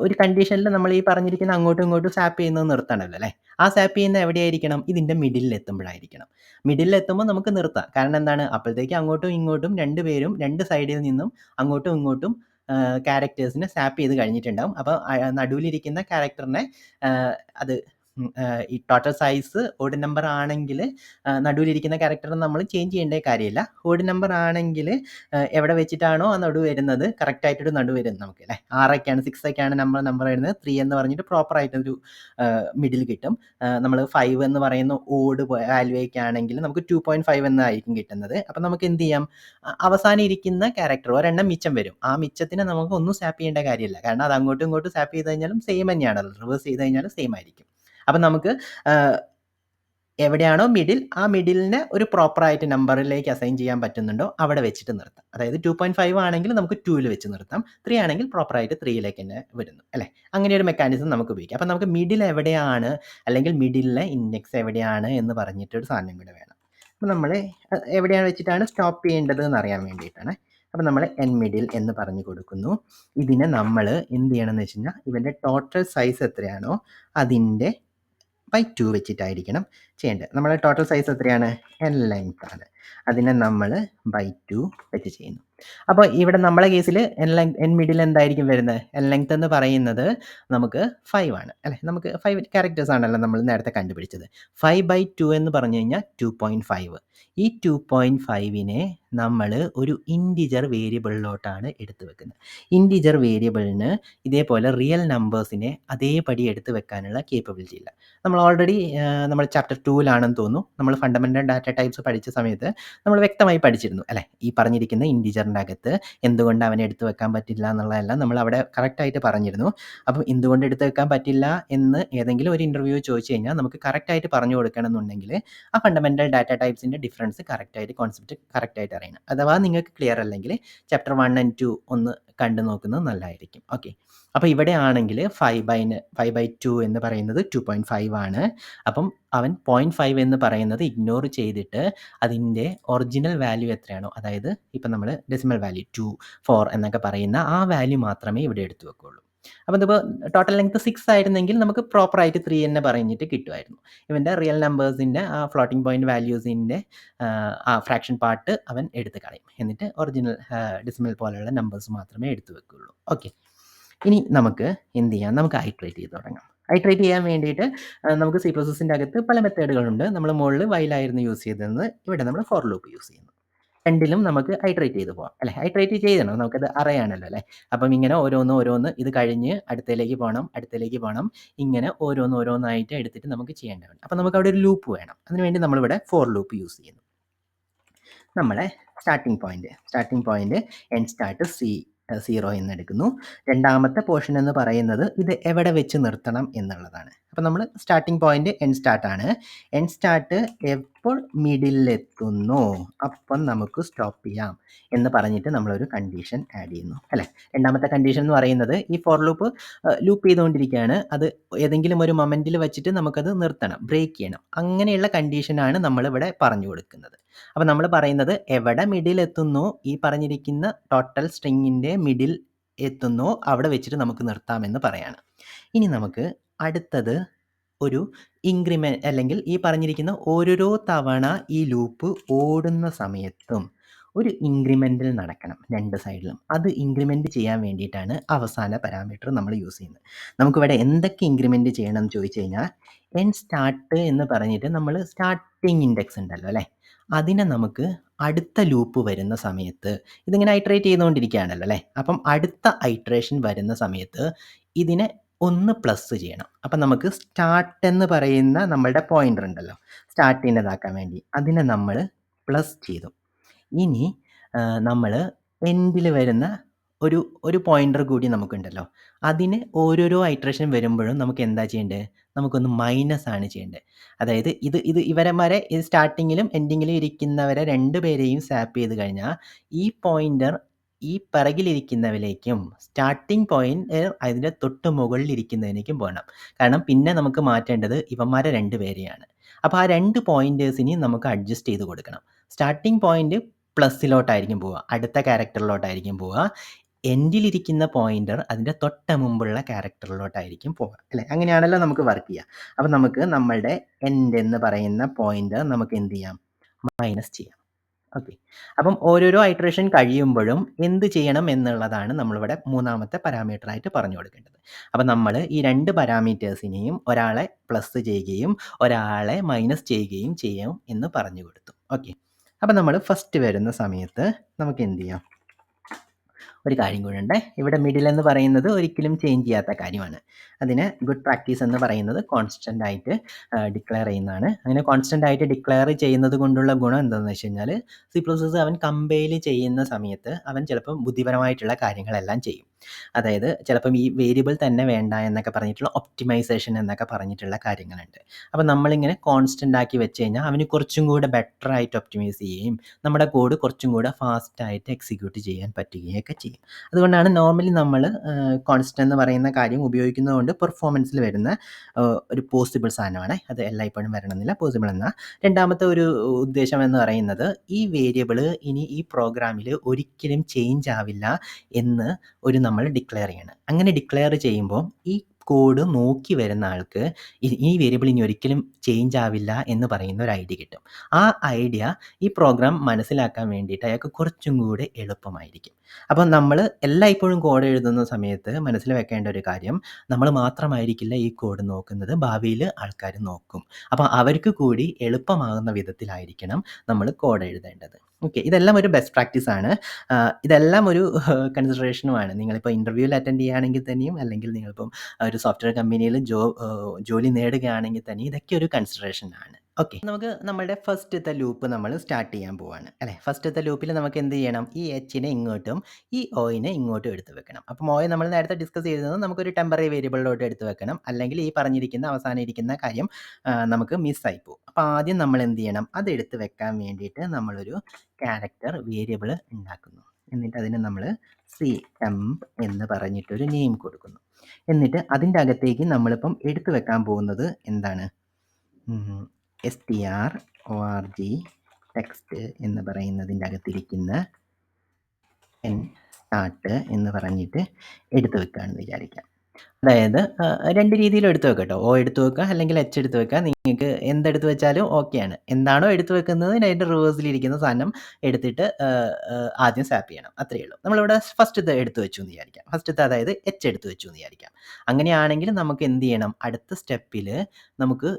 ഒരു കണ്ടീഷനിൽ നമ്മൾ ഈ പറഞ്ഞിരിക്കുന്ന അങ്ങോട്ടും ഇങ്ങോട്ടും സാപ്പ് ചെയ്യുന്നത് നിർത്തണമല്ലോ അല്ലേ. ആ സാപ്പ് ചെയ്യുന്ന എവിടെയായിരിക്കണം? ഇതിൻ്റെ മിഡിലിൽ എത്തുമ്പോഴായിരിക്കണം. മിഡിലിൽ എത്തുമ്പോൾ നമുക്ക് നിർത്താം. കാരണം എന്താണ്? അപ്പോഴത്തേക്ക് അങ്ങോട്ടും ഇങ്ങോട്ടും രണ്ടുപേരും രണ്ട് സൈഡിൽ നിന്നും അങ്ങോട്ടും ഇങ്ങോട്ടും ക്യാരക്ടേഴ്സിനെ സാപ്പ് ചെയ്ത് കഴിഞ്ഞിട്ടുണ്ടാവും. അപ്പോൾ നടുവിലിരിക്കുന്ന ക്യാരക്ടറിനെ അത് ഈ ടോട്ടൽ സൈസ് ഓഡ് നമ്പർ ആണെങ്കിൽ നടുവിലിരിക്കുന്ന ക്യാരക്ടർ നമ്മൾ ചേഞ്ച് ചെയ്യേണ്ട കാര്യമില്ല. ഓഡ് നമ്പർ ആണെങ്കിൽ എവിടെ വെച്ചിട്ടാണോ ആ നടുവ് വരുന്നത് കറക്റ്റായിട്ടൊരു നടുവ് വരുന്നത് നമുക്ക് അല്ലേ. 6 ഒക്കെയാണ് നമ്പർ വരുന്നത്. 3 എന്ന് പറഞ്ഞിട്ട് പ്രോപ്പറായിട്ടൊരു മിഡിൽ കിട്ടും. നമ്മൾ 5 എന്ന് പറയുന്ന ഓഡ് വാല്യൂ ഒക്കെ ആണെങ്കിൽ നമുക്ക് 2.5 എന്നായിരിക്കും കിട്ടുന്നത്. അപ്പം നമുക്ക് എന്ത് ചെയ്യാം? അവസാനം ഇരിക്കുന്ന ക്യാരക്ടർ ഒരെണ്ണം മിച്ചം വരും. ആ മിച്ചത്തിനെ നമുക്ക് ഒന്നും സാപ്പ് ചെയ്യേണ്ട കാര്യമില്ല. കാരണം അത് അങ്ങോട്ടും ഇങ്ങോട്ടും സാപ്പ് ചെയ്ത് കഴിഞ്ഞാലും സെയിം തന്നെയാണ്. റിവേഴ്സ് ചെയ്ത് കഴിഞ്ഞാലും സെയിം ആയിരിക്കും. അപ്പം നമുക്ക് എവിടെയാണോ മിഡിൽ, ആ മിഡിലിനെ ഒരു പ്രോപ്പറായിട്ട് നമ്പറിലേക്ക് അസൈൻ ചെയ്യാൻ പറ്റുന്നുണ്ടോ അവിടെ വെച്ചിട്ട് നിർത്താം. അതായത് 2.5 ആണെങ്കിൽ നമുക്ക് 2ൽ വെച്ച് നിർത്താം. 3 ആണെങ്കിൽ പ്രോപ്പറായിട്ട് 3ലേക്ക് തന്നെ വരുന്നു അല്ലേ. അങ്ങനെ ഒരു മെക്കാനിസം നമുക്ക് ഉപയോഗിക്കാം. അപ്പം നമുക്ക് മിഡിൽ എവിടെയാണ് അല്ലെങ്കിൽ മിഡിലിലെ ഇൻഡെക്സ് എവിടെയാണ് എന്ന് പറഞ്ഞിട്ടൊരു സാധനം കൂടെ വേണം. അപ്പം നമ്മൾ എവിടെയാണ് വെച്ചിട്ടാണ് സ്റ്റോപ്പ് ചെയ്യേണ്ടത് എന്ന് അറിയാൻ വേണ്ടിയിട്ടാണ്. അപ്പം നമ്മൾ n മിഡിൽ എന്ന് പറഞ്ഞു കൊടുക്കുന്നു. ഇതിനെ നമ്മൾ എന്ത് ചെയ്യണമെന്ന് വെച്ച് കഴിഞ്ഞാൽ ഇവൻ്റെ ടോട്ടൽ സൈസ് എത്രയാണോ അതിൻ്റെ /2 വെച്ചിട്ടായിരിക്കണം ചെയ്യേണ്ടത്. നമ്മുടെ ടോട്ടൽ സൈസ് എത്രയാണ്? n ലെങ്ത് ആണ്. അതിനെ നമ്മൾ /2 വെച്ച് ചെയ്യുന്നു. അപ്പോൾ ഇവിടെ നമ്മളെ കേസിൽ n മിഡിൽ എന്തായിരിക്കും വരുന്നത്? n ലെങ്ത് എന്ന് പറയുന്നത് നമുക്ക് 5 ആണ് അല്ലേ. നമുക്ക് 5 ക്യാരക്ടേഴ്സ് ആണല്ലോ നമ്മൾ നേരത്തെ കണ്ടുപിടിച്ചത്. 5/2 എന്ന് പറഞ്ഞു കഴിഞ്ഞാൽ 2.5. ഈ 2.5നെ നമ്മൾ ഒരു ഇൻറ്റിജർ വേരിയബിളിലോട്ടാണ് എടുത്തു വെക്കുന്നത്. ഇൻറ്റിജർ വേരിയബിളിന് ഇതേപോലെ റിയൽ നമ്പേഴ്സിനെ അതേപടി എടുത്ത് വെക്കാനുള്ള കേപ്പബിലിറ്റി ഇല്ല. നമ്മൾ ഓൾറെഡി നമ്മൾ ചാപ്റ്റർ 2ലാണെന്ന് തോന്നുന്നു. നമ്മൾ ഫണ്ടമെൻ്റൽ ഡാറ്റ ടൈപ്സ് പഠിച്ച സമയത്ത് നമ്മൾ വ്യക്തമായി പഠിച്ചിരുന്നു അല്ലേ. ഈ പറഞ്ഞിരിക്കുന്ന ഇൻറ്റിജറിൻ്റെ അകത്ത് എന്തുകൊണ്ട് അവനെ എടുത്ത് വെക്കാൻ പറ്റില്ല എന്നുള്ളതെല്ലാം നമ്മൾ അവിടെ കറക്റ്റായിട്ട് പറഞ്ഞിരുന്നു. അപ്പം എന്തുകൊണ്ട് എടുത്ത് വെക്കാൻ പറ്റില്ല എന്ന് ഏതെങ്കിലും ഒരു ഇൻ്റർവ്യൂ ചോദിച്ചു കഴിഞ്ഞാൽ നമുക്ക് കറക്റ്റായിട്ട് പറഞ്ഞു കൊടുക്കണമെന്നുണ്ടെങ്കിൽ ആ ഫണ്ടമെൻ്റൽ ഡാറ്റ ടൈപ്സിൻ്റെ ഡിഫറൻസ് കറക്റ്റായിട്ട് കോൺസെപ്റ്റ് കറക്റ്റായിട്ട് അറിയണം. അഥവാ നിങ്ങൾക്ക് ക്ലിയർ അല്ലെങ്കിൽ ചാപ്റ്റർ 1 and 2 ഒന്ന് കണ്ടു നോക്കുന്നത് നല്ലതായിരിക്കും. ഓക്കെ. അപ്പോൾ ഇവിടെ ആണെങ്കിൽ 5/2 എന്ന് പറയുന്നത് 2.5 ആണ്. അപ്പം അവൻ 0.5 എന്ന് പറയുന്നത് ഇഗ്നോർ ചെയ്തിട്ട് അതിൻ്റെ ഒറിജിനൽ വാല്യൂ എത്രയാണോ, അതായത് ഇപ്പം നമ്മൾ ഡെസിമൽ വാല്യൂ 2, 4 എന്നൊക്കെ പറയുന്ന ആ വാല്യൂ മാത്രമേ ഇവിടെ എടുത്തു വെക്കുള്ളൂ. അപ്പം ഇതിപ്പോൾ ടോട്ടൽ ലെങ്ത് 6 ആയിരുന്നെങ്കിൽ നമുക്ക് പ്രോപ്പറായിട്ട് 3 എന്ന് പറഞ്ഞിട്ട് കിട്ടുമായിരുന്നു. ഇവൻ്റെ റിയൽ നമ്പേഴ്സിൻ്റെ ആ ഫ്ലോട്ടിംഗ് പോയിന്റ് വാല്യൂസിൻ്റെ ആ ഫ്രാക്ഷൻ പാർട്ട് അവൻ എടുത്ത് കളയും. എന്നിട്ട് ഒറിജിനൽ ഡെസിമൽ പോലെയുള്ള നമ്പേഴ്സ് മാത്രമേ എടുത്തു വെക്കുകയുള്ളൂ. ഓക്കെ. ഇനി നമുക്ക് എന്ത് ചെയ്യാം? നമുക്ക് ഐട്രേറ്റ് ചെയ്ത് തുടങ്ങാം. ഐട്രേറ്റ് ചെയ്യാൻ വേണ്ടിയിട്ട് നമുക്ക് സി പ്ലസ് പ്ലസിൻ്റെ അകത്ത് പല മെത്തേഡുകളുണ്ട്. നമ്മൾ മുകളിൽ വൈലായിരുന്നു യൂസ് ചെയ്തതെന്ന്, ഇവിടെ നമ്മൾ ഫോർ ലൂപ്പ് യൂസ് ചെയ്യുന്നു. രണ്ടിലും നമുക്ക് ഐട്രേറ്റ് ചെയ്ത് പോകാം അല്ലേ? ഐട്രേറ്റ് ചെയ്യണം, നമുക്കത് അറിയാണല്ലോ അല്ലേ? അപ്പം ഇങ്ങനെ ഓരോന്ന് ഇത് കഴിഞ്ഞ് അടുത്തതിലേക്ക് പോകണം, അടുത്തതിലേക്ക് പോകണം, ഇങ്ങനെ ഓരോന്നായിട്ട് എടുത്തിട്ട് നമുക്ക് ചെയ്യേണ്ടതുണ്ട്. അപ്പം നമുക്ക് അവിടെ ഒരു ലൂപ്പ് വേണം. അതിനുവേണ്ടി നമ്മളിവിടെ ഫോർ ലൂപ്പ് യൂസ് ചെയ്യുന്നു. നമ്മളെ സ്റ്റാർട്ടിംഗ് പോയിന്റ് എൻ സ്റ്റാർട്ട് 0 എന്നെടുക്കുന്നു. രണ്ടാമത്തെ പോർഷൻ എന്ന് പറയുന്നത് ഇത് എവിടെ വെച്ച് നിർത്തണം എന്നുള്ളതാണ്. അപ്പം നമ്മൾ സ്റ്റാർട്ടിംഗ് പോയിന്റ് എൻ സ്റ്റാർട്ടാണ്. എൻ സ്റ്റാർട്ട് എപ്പോൾ മിഡിലെത്തുന്നു അപ്പം നമുക്ക് സ്റ്റോപ്പ് ചെയ്യാം എന്ന് പറഞ്ഞിട്ട് നമ്മളൊരു കണ്ടീഷൻ ആഡ് ചെയ്യുന്നു അല്ലേ? രണ്ടാമത്തെ കണ്ടീഷൻ എന്ന് പറയുന്നത് ഈ ഫോർ ലൂപ്പ് ചെയ്തുകൊണ്ടിരിക്കുകയാണ്. അത് ഏതെങ്കിലും ഒരു മൊമെൻറ്റിൽ വെച്ചിട്ട് നമുക്കത് നിർത്തണം, ബ്രേക്ക് ചെയ്യണം. അങ്ങനെയുള്ള കണ്ടീഷനാണ് നമ്മളിവിടെ പറഞ്ഞു കൊടുക്കുന്നത്. അപ്പം നമ്മൾ പറയുന്നത് എവിടെ മിഡിൽ എത്തുന്നു, ഈ പറഞ്ഞിരിക്കുന്ന ടോട്ടൽ സ്ട്രിങ്ങിൻ്റെ മിഡിൽ എത്തുന്നു അവിടെ വെച്ചിട്ട് നമുക്ക് നിർത്താമെന്ന് പറയാണ്. ഇനി നമുക്ക് അടുത്തത് ഒരു ഇൻക്രിമെൻ്റ്, അല്ലെങ്കിൽ ഈ പറഞ്ഞിരിക്കുന്ന ഓരോരോ തവണ ഈ ലൂപ്പ് ഓടുന്ന സമയത്തും ഒരു ഇൻക്രിമെൻ്റൽ നടക്കണം രണ്ട് സൈഡിലും. അത് ഇൻക്രിമെൻ്റ് ചെയ്യാൻ വേണ്ടിയിട്ടാണ് അവസാന പാരാമീറ്റർ നമ്മൾ യൂസ് ചെയ്യുന്നത്. നമുക്കിവിടെ എന്തൊക്കെ ഇൻക്രിമെൻ്റ് ചെയ്യണം എന്ന് ചോദിച്ചു കഴിഞ്ഞാൽ, എൻ സ്റ്റാർട്ട് എന്ന് പറഞ്ഞിട്ട് നമ്മൾ സ്റ്റാർട്ടിങ് ഇൻഡെക്സ് ഉണ്ടല്ലോ അല്ലേ, അതിനെ നമുക്ക് അടുത്ത ലൂപ്പ് വരുന്ന സമയത്ത്, ഇതിങ്ങനെ ഐട്രേറ്റ് ചെയ്തുകൊണ്ടിരിക്കുകയാണല്ലോ അല്ലേ, അപ്പം അടുത്ത ഐട്രേഷൻ വരുന്ന സമയത്ത് ഇതിനെ ഒന്ന് പ്ലസ് ചെയ്യണം. അപ്പം നമുക്ക് സ്റ്റാർട്ട് എന്ന് പറയുന്ന നമ്മളുടെ പോയിൻ്റർ ഉണ്ടല്ലോ, സ്റ്റാർട്ട് ചെയ്യുന്നതാക്കാൻ വേണ്ടി അതിനെ നമ്മൾ പ്ലസ് ചെയ്തു. ഇനി നമ്മൾ എൻഡിൽ വരുന്ന ഒരു പോയിൻ്റർ കൂടി നമുക്കുണ്ടല്ലോ, അതിന് ഓരോരോ ഐട്രേഷൻ വരുമ്പോഴും നമുക്ക് എന്താ ചെയ്യേണ്ടത്, നമുക്കൊന്ന് മൈനസ് ആണ് ചെയ്യേണ്ടത്. അതായത് ഇവരെമാരെ സ്റ്റാർട്ടിങ്ങിലും എൻഡിങ്ങിലും ഇരിക്കുന്നവരെ രണ്ടുപേരെയും സ്വാപ്പ് ചെയ്ത് കഴിഞ്ഞാൽ ഈ പോയിൻ്റർ ഈ പിറകിലിരിക്കുന്നവരിലേക്കും സ്റ്റാർട്ടിംഗ് പോയിൻ്റ് അതിൻ്റെ തൊട്ട് മുകളിൽ ഇരിക്കുന്നതിലേക്കും പോകണം. കാരണം പിന്നെ നമുക്ക് മാറ്റേണ്ടത് ഇവന്മാരെ രണ്ടുപേരെയാണ്. അപ്പോൾ ആ രണ്ട് പോയിൻറ്റേഴ്സിനെയും നമുക്ക് അഡ്ജസ്റ്റ് ചെയ്ത് കൊടുക്കണം. സ്റ്റാർട്ടിംഗ് പോയിൻ്റ് പ്ലസ്സിലോട്ടായിരിക്കും പോവുക, അടുത്ത ക്യാരക്ടറിലോട്ടായിരിക്കും പോവുക. എൻഡിലിരിക്കുന്ന പോയിൻ്റർ അതിൻ്റെ തൊട്ട മുമ്പുള്ള ക്യാരക്ടറിലോട്ടായിരിക്കും പോവുക അല്ലേ? അങ്ങനെയാണല്ലോ നമുക്ക് വർക്ക് ചെയ്യുക. അപ്പം നമുക്ക് നമ്മളുടെ എൻഡ് എന്ന് പറയുന്ന പോയിൻ്റർ നമുക്ക് എന്ത് ചെയ്യാം, മൈനസ് ചെയ്യാം. ഓക്കെ, അപ്പം ഓരോരോ ഐട്രേഷൻ കഴിയുമ്പോഴും എന്ത് ചെയ്യണം എന്നുള്ളതാണ് നമ്മളിവിടെ മൂന്നാമത്തെ പാരാമീറ്ററായിട്ട് പറഞ്ഞു കൊടുക്കേണ്ടത്. അപ്പം നമ്മൾ ഈ രണ്ട് പാരാമീറ്റേഴ്സിനെയും ഒരാളെ പ്ലസ് ചെയ്യുകയും ഒരാളെ മൈനസ് ചെയ്യുകയും ചെയ്യും എന്ന് പറഞ്ഞു കൊടുത്തു. ഓക്കെ, അപ്പം നമ്മൾ ഫസ്റ്റ് വരുന്ന സമയത്ത് നമുക്ക് എന്ത് ചെയ്യാം, ഒരു കാര്യം കൂടെ ഉണ്ട്. ഇവിടെ മിഡിൽ എന്ന് പറയുന്നത് ഒരിക്കലും ചേഞ്ച് ചെയ്യാത്ത കാര്യമാണ്. അതിന് ഗുഡ് പ്രാക്ടീസ് എന്ന് പറയുന്നത് കോൺസ്റ്റൻ്റ് ആയിട്ട് ഡിക്ലെയർ ചെയ്യുന്നതാണ്. അങ്ങനെ കോൺസ്റ്റൻ്റ് ആയിട്ട് ഡിക്ലെയർ ചെയ്യുന്നത് കൊണ്ടുള്ള ഗുണം എന്താണെന്ന് വെച്ച് കഴിഞ്ഞാൽ, C++ അവൻ കമ്പൈൽ ചെയ്യുന്ന സമയത്ത് അവൻ ചിലപ്പം ബുദ്ധിപരമായിട്ടുള്ള കാര്യങ്ങളെല്ലാം ചെയ്യും. അതായത് ചിലപ്പം ഈ വേരിയബിൾ തന്നെ വേണ്ട എന്നൊക്കെ പറഞ്ഞിട്ടുള്ള ഒപ്റ്റിമൈസേഷൻ എന്നൊക്കെ പറഞ്ഞിട്ടുള്ള കാര്യങ്ങളുണ്ട്. അപ്പം നമ്മളിങ്ങനെ കോൺസ്റ്റൻ്റ് ആക്കി വെച്ച് കഴിഞ്ഞാൽ അവന് കുറച്ചും കൂടെ ബെറ്റർ ആയിട്ട് ഒപ്റ്റിമൈസ് ചെയ്യുകയും നമ്മുടെ കോഡ് കുറച്ചും കൂടെ ഫാസ്റ്റായിട്ട് എക്സിക്യൂട്ട് ചെയ്യാൻ പറ്റുകയൊക്കെ ചെയ്യും. അതുകൊണ്ടാണ് നോർമലി നമ്മൾ കോൺസ്റ്റൻ്റ് എന്ന് പറയുന്ന കാര്യം ഉപയോഗിക്കുന്നതുകൊണ്ട് പെർഫോമൻസിൽ വരുന്ന ഒരു പോസിബിൾ സാധനമാണ്. അത് എല്ലായ്പ്പോഴും വരണമെന്നില്ല, പോസിബിൾ എന്ന രണ്ടാമത്തെ ഒരു ഉദ്ദേശം എന്ന് പറയുന്നത് ഈ വേരിയബിൾ ഇനി ഈ പ്രോഗ്രാമിൽ ഒരിക്കലും ചേഞ്ച് ആവില്ല എന്ന് നമ്മൾ ഡിക്ലെയർ ചെയ്യണം. അങ്ങനെ ഡിക്ലെയർ ചെയ്യുമ്പോൾ ഈ കോഡ് നോക്കി വരുന്ന ആൾക്ക് ഈ വേരിയബിൾ ഇനി ഒരിക്കലും ചേഞ്ച് ആവില്ല എന്ന് പറയുന്ന ഒരു ഐഡിയ കിട്ടും. ആ ഐഡിയ ഈ പ്രോഗ്രാം മനസ്സിലാക്കാൻ വേണ്ടിയിട്ട് അയാൾക്ക് കുറച്ചും കൂടി എളുപ്പമായിരിക്കും. അപ്പം നമ്മൾ എല്ലായ്പ്പോഴും കോഡ് എഴുതുന്ന സമയത്ത് മനസ്സിൽ വെക്കേണ്ട ഒരു കാര്യം, നമ്മൾ മാത്രമായിരിക്കില്ല ഈ കോഡ് നോക്കുന്നത്, ഭാവിയിൽ ആൾക്കാർ നോക്കും. അപ്പം അവർക്ക് കൂടി എളുപ്പമാകുന്ന വിധത്തിലായിരിക്കണം നമ്മൾ കോഡ് എഴുതേണ്ടത്. ഓക്കെ, ഇതെല്ലാം ഒരു ബെസ്റ്റ് പ്രാക്ടീസാണ്. ഇതെല്ലാം ഒരു കൺസിഡറേഷനുമാണ്. നിങ്ങളിപ്പോൾ ഇൻ്റർവ്യൂവിൽ അറ്റൻഡ് ചെയ്യുകയാണെങ്കിൽ തന്നെയും, അല്ലെങ്കിൽ നിങ്ങളിപ്പം ഒരു സോഫ്റ്റ്വെയർ കമ്പനിയിൽ ജോലി നേടുകയാണെങ്കിൽ തന്നെ ഇതൊക്കെ ഒരു കൺസിഡറേഷനാണ്. ഓക്കെ, നമുക്ക് നമ്മളുടെ ഫസ്റ്റത്തെ ലൂപ്പ് നമ്മൾ സ്റ്റാർട്ട് ചെയ്യാൻ പോവാണ് അല്ലേ? ഫസ്റ്റത്തെ ലൂപ്പിൽ നമുക്ക് എന്ത് ചെയ്യണം, ഈ എച്ചിനെ ഇങ്ങോട്ടും ഈ ഒയിനെ ഇങ്ങോട്ടും എടുത്ത് വെക്കണം. അപ്പം ഒയെ നമ്മൾ നേരത്തെ ഡിസ്കസ് ചെയ്തത് നമുക്കൊരു ടെമ്പററി വേരിയബിളിലോട്ട് എടുത്ത് വെക്കണം, അല്ലെങ്കിൽ ഈ പറഞ്ഞിരിക്കുന്ന അവസാനം ഇരിക്കുന്ന കാര്യം നമുക്ക് മിസ്സായി പോകും. അപ്പോൾ ആദ്യം നമ്മൾ എന്ത് ചെയ്യണം, അത് എടുത്ത് വെക്കാൻ വേണ്ടിയിട്ട് നമ്മളൊരു ക്യാരക്ടർ വേരിയബിൾ ഉണ്ടാക്കുന്നു. എന്നിട്ട് അതിന് നമ്മൾ temp എന്ന് പറഞ്ഞിട്ടൊരു നെയിം കൊടുക്കുന്നു. എന്നിട്ട് അതിൻ്റെ അകത്തേക്ക് നമ്മളിപ്പം എടുത്തു വെക്കാൻ പോകുന്നത് എന്താണ്, strorg ടെക്സ്റ്റ് എന്ന് പറയുന്നതിൻ്റെ അകത്തിരിക്കുന്ന സ്റ്റാർട്ട് എന്ന് പറഞ്ഞിട്ട് എടുത്തു വെക്കുകയാണെന്ന് വിചാരിക്കാം. അതായത് 2 രീതിയിലും എടുത്ത് വെക്കാം ട്ടോ. ഒ എടുത്ത് വെക്കാം, അല്ലെങ്കിൽ എച്ച് എടുത്ത് വെക്കാം. നിങ്ങൾക്ക് എന്തെടുത്ത് വെച്ചാലും ഓക്കെയാണ്. എന്താണോ എടുത്ത് വെക്കുന്നത് അതിന്റെ റിവേഴ്സിലിരിക്കുന്ന സാധനം എടുത്തിട്ട് ആദ്യം സ്വാപ്പ് ചെയ്യണം. അത്രയേ ഉള്ളൂ. നമ്മളിവിടെ ഫസ്റ്റത്തെ എടുത്ത് വെച്ചു എന്ന് വിചാരിക്കാം. ഫസ്റ്റത്തെ അതായത് എച്ച് എടുത്ത് വെച്ചു എന്ന് വിചാരിക്കാം. അങ്ങനെയാണെങ്കിൽ നമുക്ക് എന്ത് ചെയ്യണം? അടുത്ത സ്റ്റെപ്പില് നമുക്ക്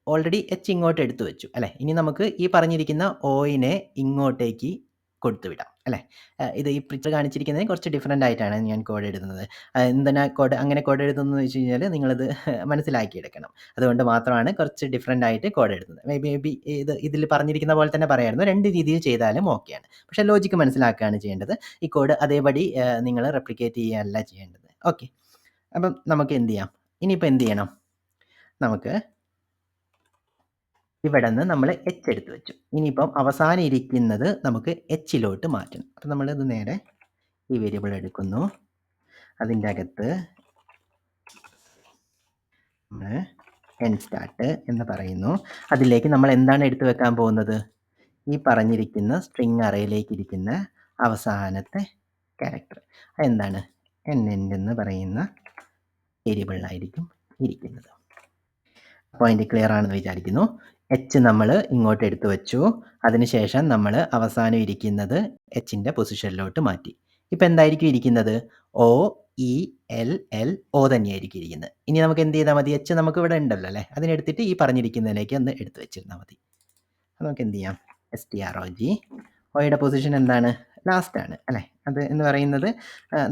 ഓൾറെഡി എച്ച് ഇങ്ങോട്ട് എടുത്ത് വെച്ചു അല്ലേ? ഇനി നമുക്ക് ഈ പറഞ്ഞിരിക്കുന്ന ഒയിനെ ഇങ്ങോട്ടേക്ക് കൊടുത്തു വിടാം അല്ലേ? ഇത് ഈ പിക്ചർ കാണിച്ചിരിക്കുന്നതിന് കുറച്ച് ഡിഫറന്റ് ആയിട്ടാണ് ഞാൻ കോഡ് എഴുതുന്നത്. എന്തിനാ അങ്ങനെ കോഡ് എഴുതുന്നതെന്ന് വെച്ച് കഴിഞ്ഞാൽ നിങ്ങളിത് മനസ്സിലാക്കിയെടുക്കണം. അതുകൊണ്ട് മാത്രമാണ് കുറച്ച് ഡിഫറന്റ് ആയിട്ട് കോഡ് എഴുതുന്നത്. മേ ബി ഇതിൽ പറഞ്ഞിരിക്കുന്ന പോലെ തന്നെ പറയായിരുന്നു. 2 രീതിയിൽ ചെയ്താലും ഓക്കെയാണ്. പക്ഷേ ലോജിക്ക് മനസ്സിലാക്കുകയാണ് ചെയ്യേണ്ടത്. ഈ കോഡ് അതേപടി നിങ്ങൾ റെപ്ലിക്കേറ്റ് ചെയ്യുകയല്ല ചെയ്യേണ്ടത്. ഓക്കെ. അപ്പം നമുക്ക് എന്ത് ചെയ്യാം? ഇനിയിപ്പോൾ എന്ത് ചെയ്യണം? നമുക്ക് ഇവിടുന്ന് നമ്മൾ എച്ച് എടുത്ത് വെച്ചു. ഇനിയിപ്പം അവസാനം ഇരിക്കുന്നത് നമുക്ക് എച്ചിലോട്ട് മാറ്റണം. അപ്പം നമ്മളിത് നേരെ ഈ വേരിയബിൾ എടുക്കുന്നു. അതിൻ്റെ അകത്ത് നമ്മൾ എൻസ്റ്റാർട്ട് എന്ന് പറയുന്നു. അതിലേക്ക് നമ്മൾ എന്താണ് എടുത്തു വെക്കാൻ പോകുന്നത്? ഈ പറഞ്ഞിരിക്കുന്ന സ്ട്രിംഗ് അറേയിലേക്ക് ഇരിക്കുന്ന അവസാനത്തെ ക്യാരക്ടർ. അതെന്താണ്? end എന്ന് പറയുന്ന വേരിയബിളിലായിരിക്കും ഇരിക്കുന്നത്. പോയിന്റ് ക്ലിയർ ആണെന്ന് വിചാരിക്കുന്നു. എച്ച് നമ്മൾ ഇങ്ങോട്ട് എടുത്തു വെച്ചു. അതിനുശേഷം നമ്മൾ അവസാനം ഇരിക്കുന്നത് എച്ചിൻ്റെ പൊസിഷനിലോട്ട് മാറ്റി. ഇപ്പം എന്തായിരിക്കും ഇരിക്കുന്നത്? O E L L O തന്നെയായിരിക്കും ഇരിക്കുന്നത്. ഇനി നമുക്ക് എന്ത് ചെയ്താൽ മതി? എച്ച് നമുക്ക് ഇവിടെ ഉണ്ടല്ലോ അല്ലേ? അതിനെടുത്തിട്ട് ഈ പറഞ്ഞിരിക്കുന്നതിലേക്ക് ഒന്ന് എടുത്തു വെച്ചിരുന്നാൽ മതി. നമുക്ക് എന്ത് ചെയ്യാം? strog ഒയുടെ പൊസിഷൻ എന്താണ്? ലാസ്റ്റ് ആണ് അല്ലേ? അത് എന്ന് പറയുന്നത്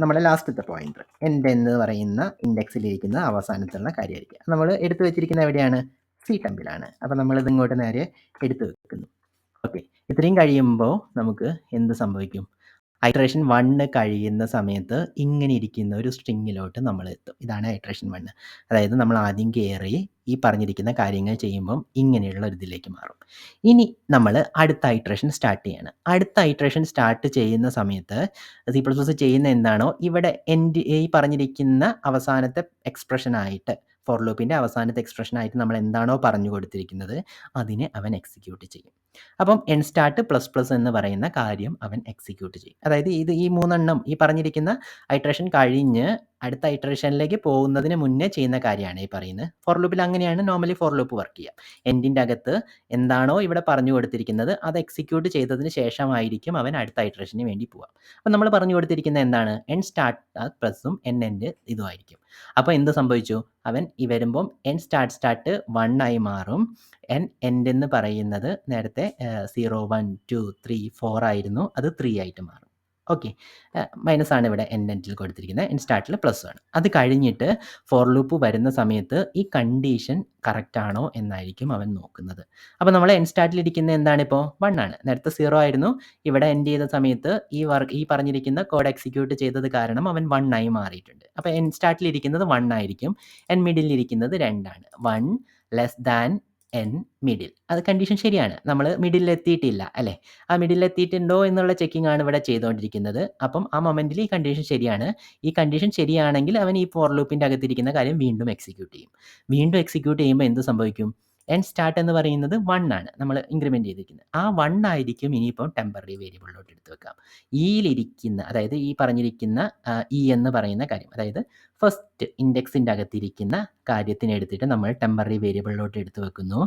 നമ്മുടെ ലാസ്റ്റത്തെ പോയിന്റർ എൻഡ് എന്ന് പറയുന്ന ഇൻഡെക്സിലിരിക്കുന്ന അവസാനത്തുള്ള കാര്യമായിരിക്കും. നമ്മൾ എടുത്തു വെച്ചിരിക്കുന്നത് എവിടെയാണ്? സി ടെമ്പിലാണ്. അപ്പം നമ്മളിത് ഇങ്ങോട്ട് നേരെ എടുത്തു വെക്കുന്നു. ഓക്കെ. ഇത്രയും കഴിയുമ്പോൾ നമുക്ക് എന്ത് സംഭവിക്കും? ഐട്രേഷൻ 1 കഴിയുന്ന സമയത്ത് ഇങ്ങനെ ഇരിക്കുന്ന ഒരു സ്ട്രിങ്ങിലോട്ട് നമ്മൾ എത്തും. ഇതാണ് ഐട്രേഷൻ 1. അതായത് നമ്മൾ ആദ്യം കയറി ഈ പറഞ്ഞിരിക്കുന്ന കാര്യങ്ങൾ ചെയ്യുമ്പം ഇങ്ങനെയുള്ള ഒരു ഇതിലേക്ക് മാറും. ഇനി നമ്മൾ അടുത്ത ഐട്രേഷൻ സ്റ്റാർട്ട് ചെയ്യാണ്. അടുത്ത ഐട്രേഷൻ സ്റ്റാർട്ട് ചെയ്യുന്ന സമയത്ത് C++ ചെയ്യുന്ന എന്താണോ ഇവിടെ ഈ പറഞ്ഞിരിക്കുന്ന അവസാനത്തെ എക്സ്പ്രഷനായിട്ട് ഫോർ ലൂപ്പിൻ്റെ അവസാനത്തെ എക്സ്പ്രഷനായിട്ട് നമ്മൾ എന്താണോ പറഞ്ഞു കൊടുത്തിരിക്കുന്നത് അതിനെ അവൻ എക്സിക്യൂട്ട് ചെയ്യും. അപ്പം എൻസ്റ്റാർട്ട് പ്ലസ് പ്ലസ് എന്ന് പറയുന്ന കാര്യം അവൻ എക്സിക്യൂട്ട് ചെയ്യും. അതായത് ഈ 3 എണ്ണം ഈ പറഞ്ഞിരിക്കുന്ന ഐട്രേഷൻ കഴിഞ്ഞ് അടുത്ത ഐട്രേഷനിലേക്ക് പോകുന്നതിന് മുന്നേ ചെയ്യുന്ന കാര്യമാണ് ഈ പറയുന്നത്. ഫോർ ലൂപ്പിൽ അങ്ങനെയാണ് നോർമലി ഫോർ ലൂപ്പ് വർക്ക് ചെയ്യുക. എൻഡിൻ്റെ അകത്ത് എന്താണോ ഇവിടെ പറഞ്ഞു കൊടുത്തിരിക്കുന്നത് അത് എക്സിക്യൂട്ട് ചെയ്തതിന് ശേഷമായിരിക്കും അവൻ അടുത്ത ഐട്രേഷന് വേണ്ടി പോവുക. അപ്പം നമ്മൾ പറഞ്ഞു കൊടുത്തിരിക്കുന്നത് എന്താണ്? എൻ സ്റ്റാർട്ട് പ്ലസും എൻ എൻഡ് ഇതുമായിരിക്കും. അപ്പോൾ എന്ത് സംഭവിച്ചു? അവൻ വരുമ്പം എൻ സ്റ്റാർട്ട് 1 ആയി മാറും. എൻഡ് എന്ന് പറയുന്നത് നേരത്തെ 0 1 2 3 4 ആയിരുന്നു. അത് 3 ആയിട്ട് മാറും. ഓക്കെ. മൈനസ് ആണ് ഇവിടെ എൻഡിൽ കൊടുത്തിരിക്കുന്നത്. എൻ സ്റ്റാർട്ടിൽ പ്ലസ് ആണ്. അത് കഴിഞ്ഞിട്ട് ഫോർ ലൂപ്പ് വരുന്ന സമയത്ത് ഈ കണ്ടീഷൻ കറക്റ്റ് ആണോ എന്നായിരിക്കും അവൻ നോക്കുന്നത്. അപ്പോൾ നമ്മൾ എൻ സ്റ്റാർട്ടിലിരിക്കുന്ന എന്താണ് ഇപ്പോൾ? 1 ആണ്. നേരത്തെ 0 ആയിരുന്നു. ഇവിടെ എൻഡ് ചെയ്ത സമയത്ത് ഈ പറഞ്ഞിരിക്കുന്ന കോഡ് എക്സിക്യൂട്ട് ചെയ്തത് കാരണം അവൻ 1 ആയി മാറിയിട്ടുണ്ട്. അപ്പോൾ എൻ സ്റ്റാർട്ടിലിരിക്കുന്നത് 1 ആയിരിക്കും. എൻ മിഡിലിരിക്കുന്നത് 2 ആണ്. 1 ലെസ് ദാൻ എൻ മിഡിൽ. അത് കണ്ടീഷൻ ശരിയാണ്. നമ്മൾ മിഡിലിൽ എത്തിയിട്ടില്ല അല്ലേ? ആ മിഡിലിൽ എത്തിയിട്ടുണ്ടോ എന്നുള്ള ചെക്കിംഗ് ആണ് ഇവിടെ ചെയ്തുകൊണ്ടിരിക്കുന്നത്. അപ്പം ആ മൊമെന്റിൽ ഈ കണ്ടീഷൻ ശരിയാണ്. ഈ കണ്ടീഷൻ ശരിയാണെങ്കിൽ അവൻ ഈ ഫോർ ലൂപ്പിൻ്റെ അകത്തിരിക്കുന്ന കാര്യം വീണ്ടും എക്സിക്യൂട്ട് ചെയ്യും. വീണ്ടും എക്സിക്യൂട്ട് ചെയ്യുമ്പോൾ എന്ത് സംഭവിക്കും? എൻ സ്റ്റാർട്ട് എന്ന് പറയുന്നത് 1 ആണ് നമ്മൾ ഇൻക്രിമെൻറ്റ് ചെയ്തിരിക്കുന്നത്. ആ 1 ആയിരിക്കും ഇനിയിപ്പം ടെമ്പററി വേരിയബിളിലോട്ട് എടുത്ത് വെക്കാം. ഇയിലിരിക്കുന്ന അതായത് ഈ പറഞ്ഞിരിക്കുന്ന ഇ എന്ന് പറയുന്ന കാര്യം അതായത് ഫസ്റ്റ് ഇൻഡെക്സിൻ്റെ അകത്തിരിക്കുന്ന കാര്യത്തിനെ എടുത്തിട്ട് നമ്മൾ ടെമ്പററി വേരിയബിളിലോട്ട് എടുത്ത് വെക്കുന്നു.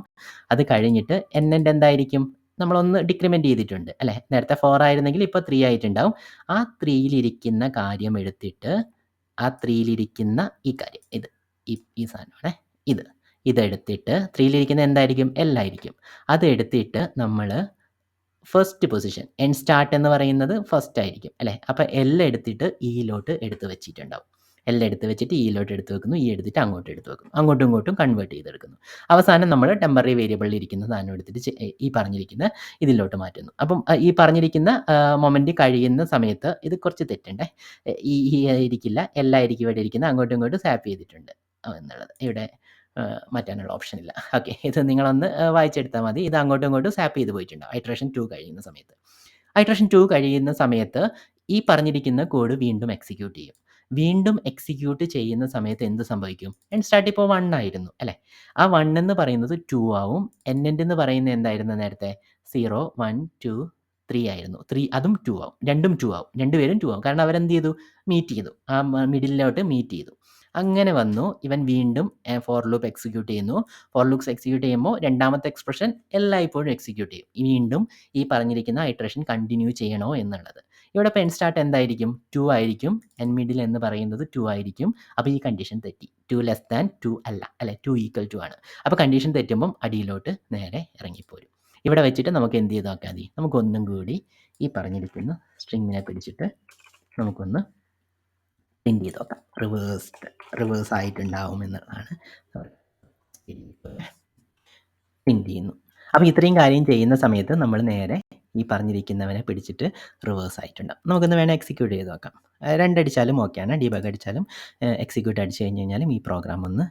അത് കഴിഞ്ഞിട്ട് എൻഡ് എന്തായിരിക്കും? നമ്മളൊന്ന് ഡിക്രിമെൻറ്റ് ചെയ്തിട്ടുണ്ട് അല്ലേ? നേരത്തെ 4 ആയിരുന്നെങ്കിൽ ഇപ്പോൾ 3 ആയിട്ടുണ്ടാവും. ആ 3യിലിരിക്കുന്ന കാര്യം എടുത്തിട്ട് ആ 3യിലിരിക്കുന്ന ഈ കാര്യം ഈ സാധനമാണേ ഇതെടുത്തിട്ട് 3യിലിരിക്കുന്ന എന്തായിരിക്കും? എൽ ആയിരിക്കും. അതെടുത്തിട്ട് നമ്മൾ ഫസ്റ്റ് പൊസിഷൻ എൻ സ്റ്റാർട്ട് എന്ന് പറയുന്നത് ഫസ്റ്റ് ആയിരിക്കും അല്ലേ? അപ്പോൾ എൽ എടുത്തിട്ട് ഇയിലോട്ട് എടുത്ത് വെച്ചിട്ടുണ്ടാവും. എൽ എടുത്ത് വെച്ചിട്ട് ഇയിലോട്ട് എടുത്ത് വെക്കുന്നു. ഇ എടുത്തിട്ട് അങ്ങോട്ട് എടുത്ത് വെക്കുന്നു. അങ്ങോട്ടും ഇങ്ങോട്ടും കൺവേർട്ട് ചെയ്തെടുക്കുന്നു. അവസാനം നമ്മൾ ടെമ്പററി വേരിയബിളിൽ ഇരിക്കുന്ന സാധനം എടുത്തിട്ട് ഈ പറഞ്ഞിരിക്കുന്ന ഇതിലോട്ട് മാറ്റുന്നു. അപ്പം ഈ പറഞ്ഞിരിക്കുന്ന മൊമെന്റ് കഴിയുന്ന സമയത്ത് ഇത് കുറച്ച് തെറ്റുണ്ടേ. ഈ ഇരിക്കില്ല, എല്ലായിരിക്കും ഇവിടെ ഇരിക്കുന്നത്. അങ്ങോട്ടും ഇങ്ങോട്ടും സ്വാപ്പ് ചെയ്തിട്ടുണ്ട് എന്നുള്ളത് ഇവിടെ മാറ്റാനുള്ള ഓപ്ഷൻ ഇല്ല. ഓക്കെ. ഇത് നിങ്ങളൊന്ന് വായിച്ചെടുത്താൽ മതി. ഇത് അങ്ങോട്ടും ഇങ്ങോട്ടും സ്വാപ്പ് ചെയ്ത് പോയിട്ടുണ്ടാവും ഐട്രേഷൻ 2 കഴിയുന്ന സമയത്ത്. ഐട്രേഷൻ 2 കഴിയുന്ന സമയത്ത് ഈ പറഞ്ഞിരിക്കുന്ന കോഡ് വീണ്ടും എക്സിക്യൂട്ട് ചെയ്യും. വീണ്ടും എക്സിക്യൂട്ട് ചെയ്യുന്ന സമയത്ത് എന്ത് സംഭവിക്കും? എൻ സ്റ്റാർട്ട് ഇപ്പോൾ 1 ആയിരുന്നു അല്ലേ? ആ 1 എന്ന് പറയുന്നത് 2 ആവും. എൻ എൻഡ് എന്ന് പറയുന്നത് എന്തായിരുന്നു നേരത്തെ? 0 1 2 3 ആയിരുന്നു. 3 അതും 2 ആവും. രണ്ടും 2 ആവും. രണ്ടുപേരും 2 ആവും. കാരണം അവരെന്ത് ചെയ്തു? മീറ്റ് ചെയ്തു. ആ മിഡിലിലോട്ട് മീറ്റ് ചെയ്തു. അങ്ങനെ വന്നു. ഇവൻ വീണ്ടും ഫോർ ലൂപ്പ് എക്സിക്യൂട്ട് ചെയ്യുന്നു. ഫോർ ലൂപ്സ് എക്സിക്യൂട്ട് ചെയ്യുമ്പോൾ രണ്ടാമത്തെ എക്സ്പ്രഷൻ എല്ലായ്പ്പോഴും എക്സിക്യൂട്ട് ചെയ്യും. വീണ്ടും ഈ പറഞ്ഞിരിക്കുന്ന ഇറ്ററേഷൻ കണ്ടിന്യൂ ചെയ്യണോ എന്നുള്ളത്. ഇവിടെ ഇപ്പോൾ സ്റ്റാർട്ട് എന്തായിരിക്കും? 2 ആയിരിക്കും. മിഡിൽ എന്ന് പറയുന്നത് 2 ആയിരിക്കും. അപ്പോൾ ഈ കണ്ടീഷൻ തെറ്റി. 2 ലെസ് ദാൻ 2 അല്ല, അല്ലെ 2 ഈക്വൽ ടു ആണ്. അപ്പോൾ കണ്ടീഷൻ തെറ്റുമ്പം അടിയിലോട്ട് നേരെ ഇറങ്ങിപ്പോരും. ഇവിടെ വെച്ചിട്ട് നമുക്ക് എന്ത് ചെയ്ത് നോക്കാം മതി? നമുക്കൊന്നും കൂടി ഈ പറഞ്ഞിരിക്കുന്ന സ്ട്രിങ്ങിനെ പിടിച്ചിട്ട് നമുക്കൊന്ന് പ്രിന്റ് ചെയ്ത് നോക്കാം. റിവേഴ്സ് ആയിട്ടുണ്ടാവും എന്നുള്ളതാണ്. പ്രിന്റ് ചെയ്യുന്നു. അപ്പോൾ ഇത്രയും കാര്യം ചെയ്യുന്ന സമയത്ത് നമ്മൾ നേരെ ഈ പറഞ്ഞിരിക്കുന്നവനെ പിടിച്ചിട്ട് റിവേഴ്സ് ആയിട്ടുണ്ടാവും. നമുക്കൊന്ന് വേണേൽ എക്സിക്യൂട്ട് ചെയ്ത് നോക്കാം. 2 അടിച്ചാലും ഓക്കെയാണ്. ഡീബഗ് അടിച്ചാലും എക്സിക്യൂട്ട് അടിച്ച് കഴിഞ്ഞ് കഴിഞ്ഞാലും ഈ പ്രോഗ്രാം ഒന്ന്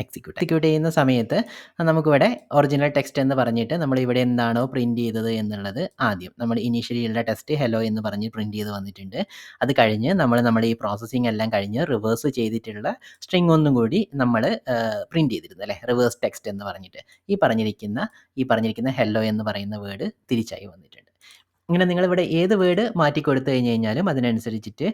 എക്സിക്യൂട്ട് ചെയ്യുന്ന സമയത്ത് നമുക്കിവിടെ ഒറിജിനൽ ടെക്സ്റ്റ് എന്ന് പറഞ്ഞിട്ട് നമ്മൾ ഇവിടെ എന്താണോ പ്രിന്റ് ചെയ്തത് എന്നുള്ളത് ആദ്യം നമ്മൾ ഇനീഷ്യലി ഉള്ള ടെക്സ്റ്റ് ഹലോ എന്ന് പറഞ്ഞ് പ്രിന്റ് ചെയ്ത് വന്നിട്ടുണ്ട്. അത് കഴിഞ്ഞ് നമ്മൾ ഈ പ്രോസസ്സിംഗ് എല്ലാം കഴിഞ്ഞ് റിവേഴ്സ് ചെയ്തിട്ടുള്ള സ്ട്രിങ് ഒന്നും കൂടി നമ്മൾ പ്രിന്റ് ചെയ്തിരുന്നു, അല്ലേ? റിവേഴ്സ് ടെക്സ്റ്റ് എന്ന് പറഞ്ഞിട്ട് ഈ പറഞ്ഞിരിക്കുന്ന ഹെല്ലോ എന്ന് പറയുന്ന വേർഡ് തിരിച്ചായി വന്നിട്ടുണ്ട്. ഇങ്ങനെ നിങ്ങളിവിടെ ഏത് വേർഡ് മാറ്റി കൊടുത്തു കഴിഞ്ഞ് കഴിഞ്ഞാലും അതിനനുസരിച്ചിട്ട്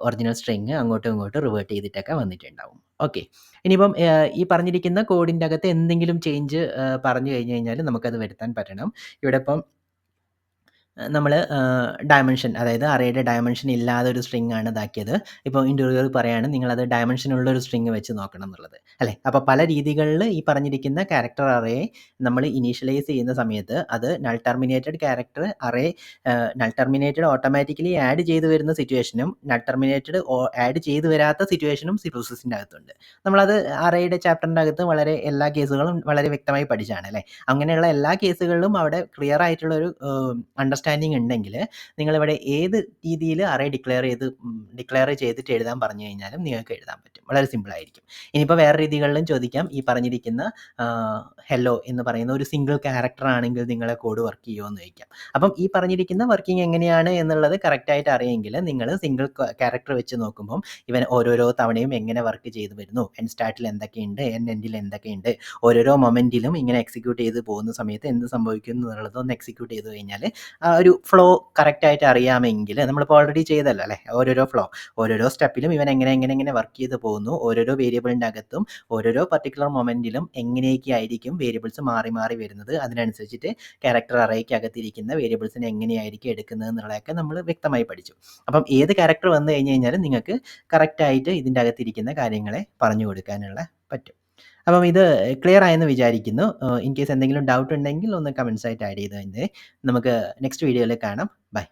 ഒറിജിനൽ സ്ട്രിങ് അങ്ങോട്ടും ഇങ്ങോട്ടും റിവേർട്ട് ചെയ്തിട്ടൊക്കെ വന്നിട്ടുണ്ടാവും. ഓക്കെ. ഇനിയിപ്പം ഈ പറഞ്ഞിരിക്കുന്ന കോഡിൻ്റെ അകത്ത് എന്തെങ്കിലും ചേഞ്ച് പറഞ്ഞു കഴിഞ്ഞ് കഴിഞ്ഞാൽ നമുക്കത് വരുത്താൻ പറ്റണം. ഇവിടെ ഇപ്പം നമ്മൾ ഡയമെൻഷൻ, അതായത് അറേയുടെ ഡയമെൻഷൻ ഇല്ലാതെ ഒരു സ്ട്രിങ് ആണ് ഇതാക്കിയത്. ഇപ്പോൾ ഇൻ്റർവ്യൂവർ പറയാണ് നിങ്ങളത് ഡയമെൻഷൻ ഉള്ള ഒരു സ്ട്രിങ് വെച്ച് നോക്കണം എന്നുള്ളത്, അല്ലേ? അപ്പോൾ പല രീതികളിൽ ഈ പറഞ്ഞിരിക്കുന്ന ക്യാരക്ടർ അറേയെ നമ്മൾ ഇനീഷ്യലൈസ് ചെയ്യുന്ന സമയത്ത് അത് null terminated character array null terminated automatically add ചെയ്ത് വരുന്ന സിറ്റുവേഷനും നൾ ടെർമിനേറ്റഡ് ആഡ് ചെയ്ത് വരാത്ത സിറ്റുവേഷനും സി പ്രോസസ്സിൻ്റെ അകത്തുണ്ട്. നമ്മളത് അറേയുടെ ചാപ്റ്ററിൻ്റെ അകത്ത് വളരെ എല്ലാ കേസുകളും വളരെ വ്യക്തമായി പഠിച്ചാണ്, അല്ലേ? അങ്ങനെയുള്ള എല്ലാ കേസുകളിലും അവിടെ ക്ലിയർ ആയിട്ടുള്ളൊരു അണ്ടർസ്റ്റാൻഡിങ് ഉണ്ടെങ്കിൽ നിങ്ങളിവിടെ ഏത് രീതിയിൽ അറേ ഡിക്ലെയർ ചെയ്തിട്ട് എഴുതാൻ പറഞ്ഞു കഴിഞ്ഞാലും നിങ്ങൾക്ക് എഴുതാൻ പറ്റും. വളരെ സിമ്പിളായിരിക്കും. ഇനിയിപ്പോൾ വേറെ രീതികളിലും ചോദിക്കാം. ഈ പറഞ്ഞിരിക്കുന്ന ഹെല്ലോ എന്ന് പറയുന്ന ഒരു സിംഗിൾ ക്യാരക്ടർ ആണെങ്കിൽ നിങ്ങളെ കോഡ് വർക്ക് ചെയ്യുമോ എന്ന് ചോദിക്കാം. അപ്പം ഈ പറഞ്ഞിരിക്കുന്ന വർക്കിംഗ് എങ്ങനെയാണ് എന്നുള്ളത് കറക്റ്റായിട്ട് അറിയെങ്കിൽ നിങ്ങൾ സിംഗിൾ ക്യാരക്ടർ വെച്ച് നോക്കുമ്പം ഇവൻ ഓരോരോ തവണയും എങ്ങനെ വർക്ക് ചെയ്ത് വരുന്നു, സ്റ്റാർട്ടിൽ എന്തൊക്കെയുണ്ട്, എൻഡിൽ എന്തൊക്കെയുണ്ട്, ഓരോരോ മൊമെൻറ്റിലും ഇങ്ങനെ എക്സിക്യൂട്ട് ചെയ്ത് പോകുന്ന സമയത്ത് എന്ത് സംഭവിക്കുന്നു എന്നുള്ളതൊന്ന് എക്സിക്യൂട്ട് ചെയ്ത് കഴിഞ്ഞാൽ ഒരു ഫ്ലോ കറക്റ്റായിട്ട് അറിയാമെങ്കിൽ നമ്മളിപ്പോൾ ഓൾറെഡി ചെയ്തല്ലോ, അല്ലേ? ഓരോരോ സ്റ്റെപ്പിലും ഇവൻ എങ്ങനെ വർക്ക് ചെയ്ത് പോകുന്നു, ഓരോരോ വേരിയബിളിൻ്റെ അകത്തും ഓരോരോ പർട്ടിക്കുലർ മൊമെൻറ്റിലും എങ്ങനെയൊക്കെ ആയിരിക്കും വേരിയബിൾസ് മാറി മാറി വരുന്നത്, അതിനനുസരിച്ചിട്ട് ക്യാരക്ടർ അറേക്ക് അകത്തിരിക്കുന്ന വേരിയബിൾസിനെ എങ്ങനെയായിരിക്കും എടുക്കുന്നത് എന്നുള്ളതൊക്കെ നമ്മൾ വ്യക്തമായി പഠിച്ചു. അപ്പം ഏത് ക്യാരക്ടർ വന്നു കഴിഞ്ഞ് കഴിഞ്ഞാലും നിങ്ങൾക്ക് കറക്റ്റായിട്ട് ഇതിൻ്റെ അകത്തിരിക്കുന്ന കാര്യങ്ങളെ പറഞ്ഞു കൊടുക്കാനുള്ള പറ്റും. അപ്പം ഇത് ക്ലിയർ ആയെന്ന് വിചാരിക്കുന്നു. ഇൻ കേസ് എന്തെങ്കിലും ഡൗട്ട് ഉണ്ടെങ്കിൽ ഒന്ന് കമൻസ് ആയിട്ട് ആഡ് ചെയ്ത് കഴിഞ്ഞ് നമുക്ക് നെക്സ്റ്റ് വീഡിയോയിൽ കാണാം. ബൈ.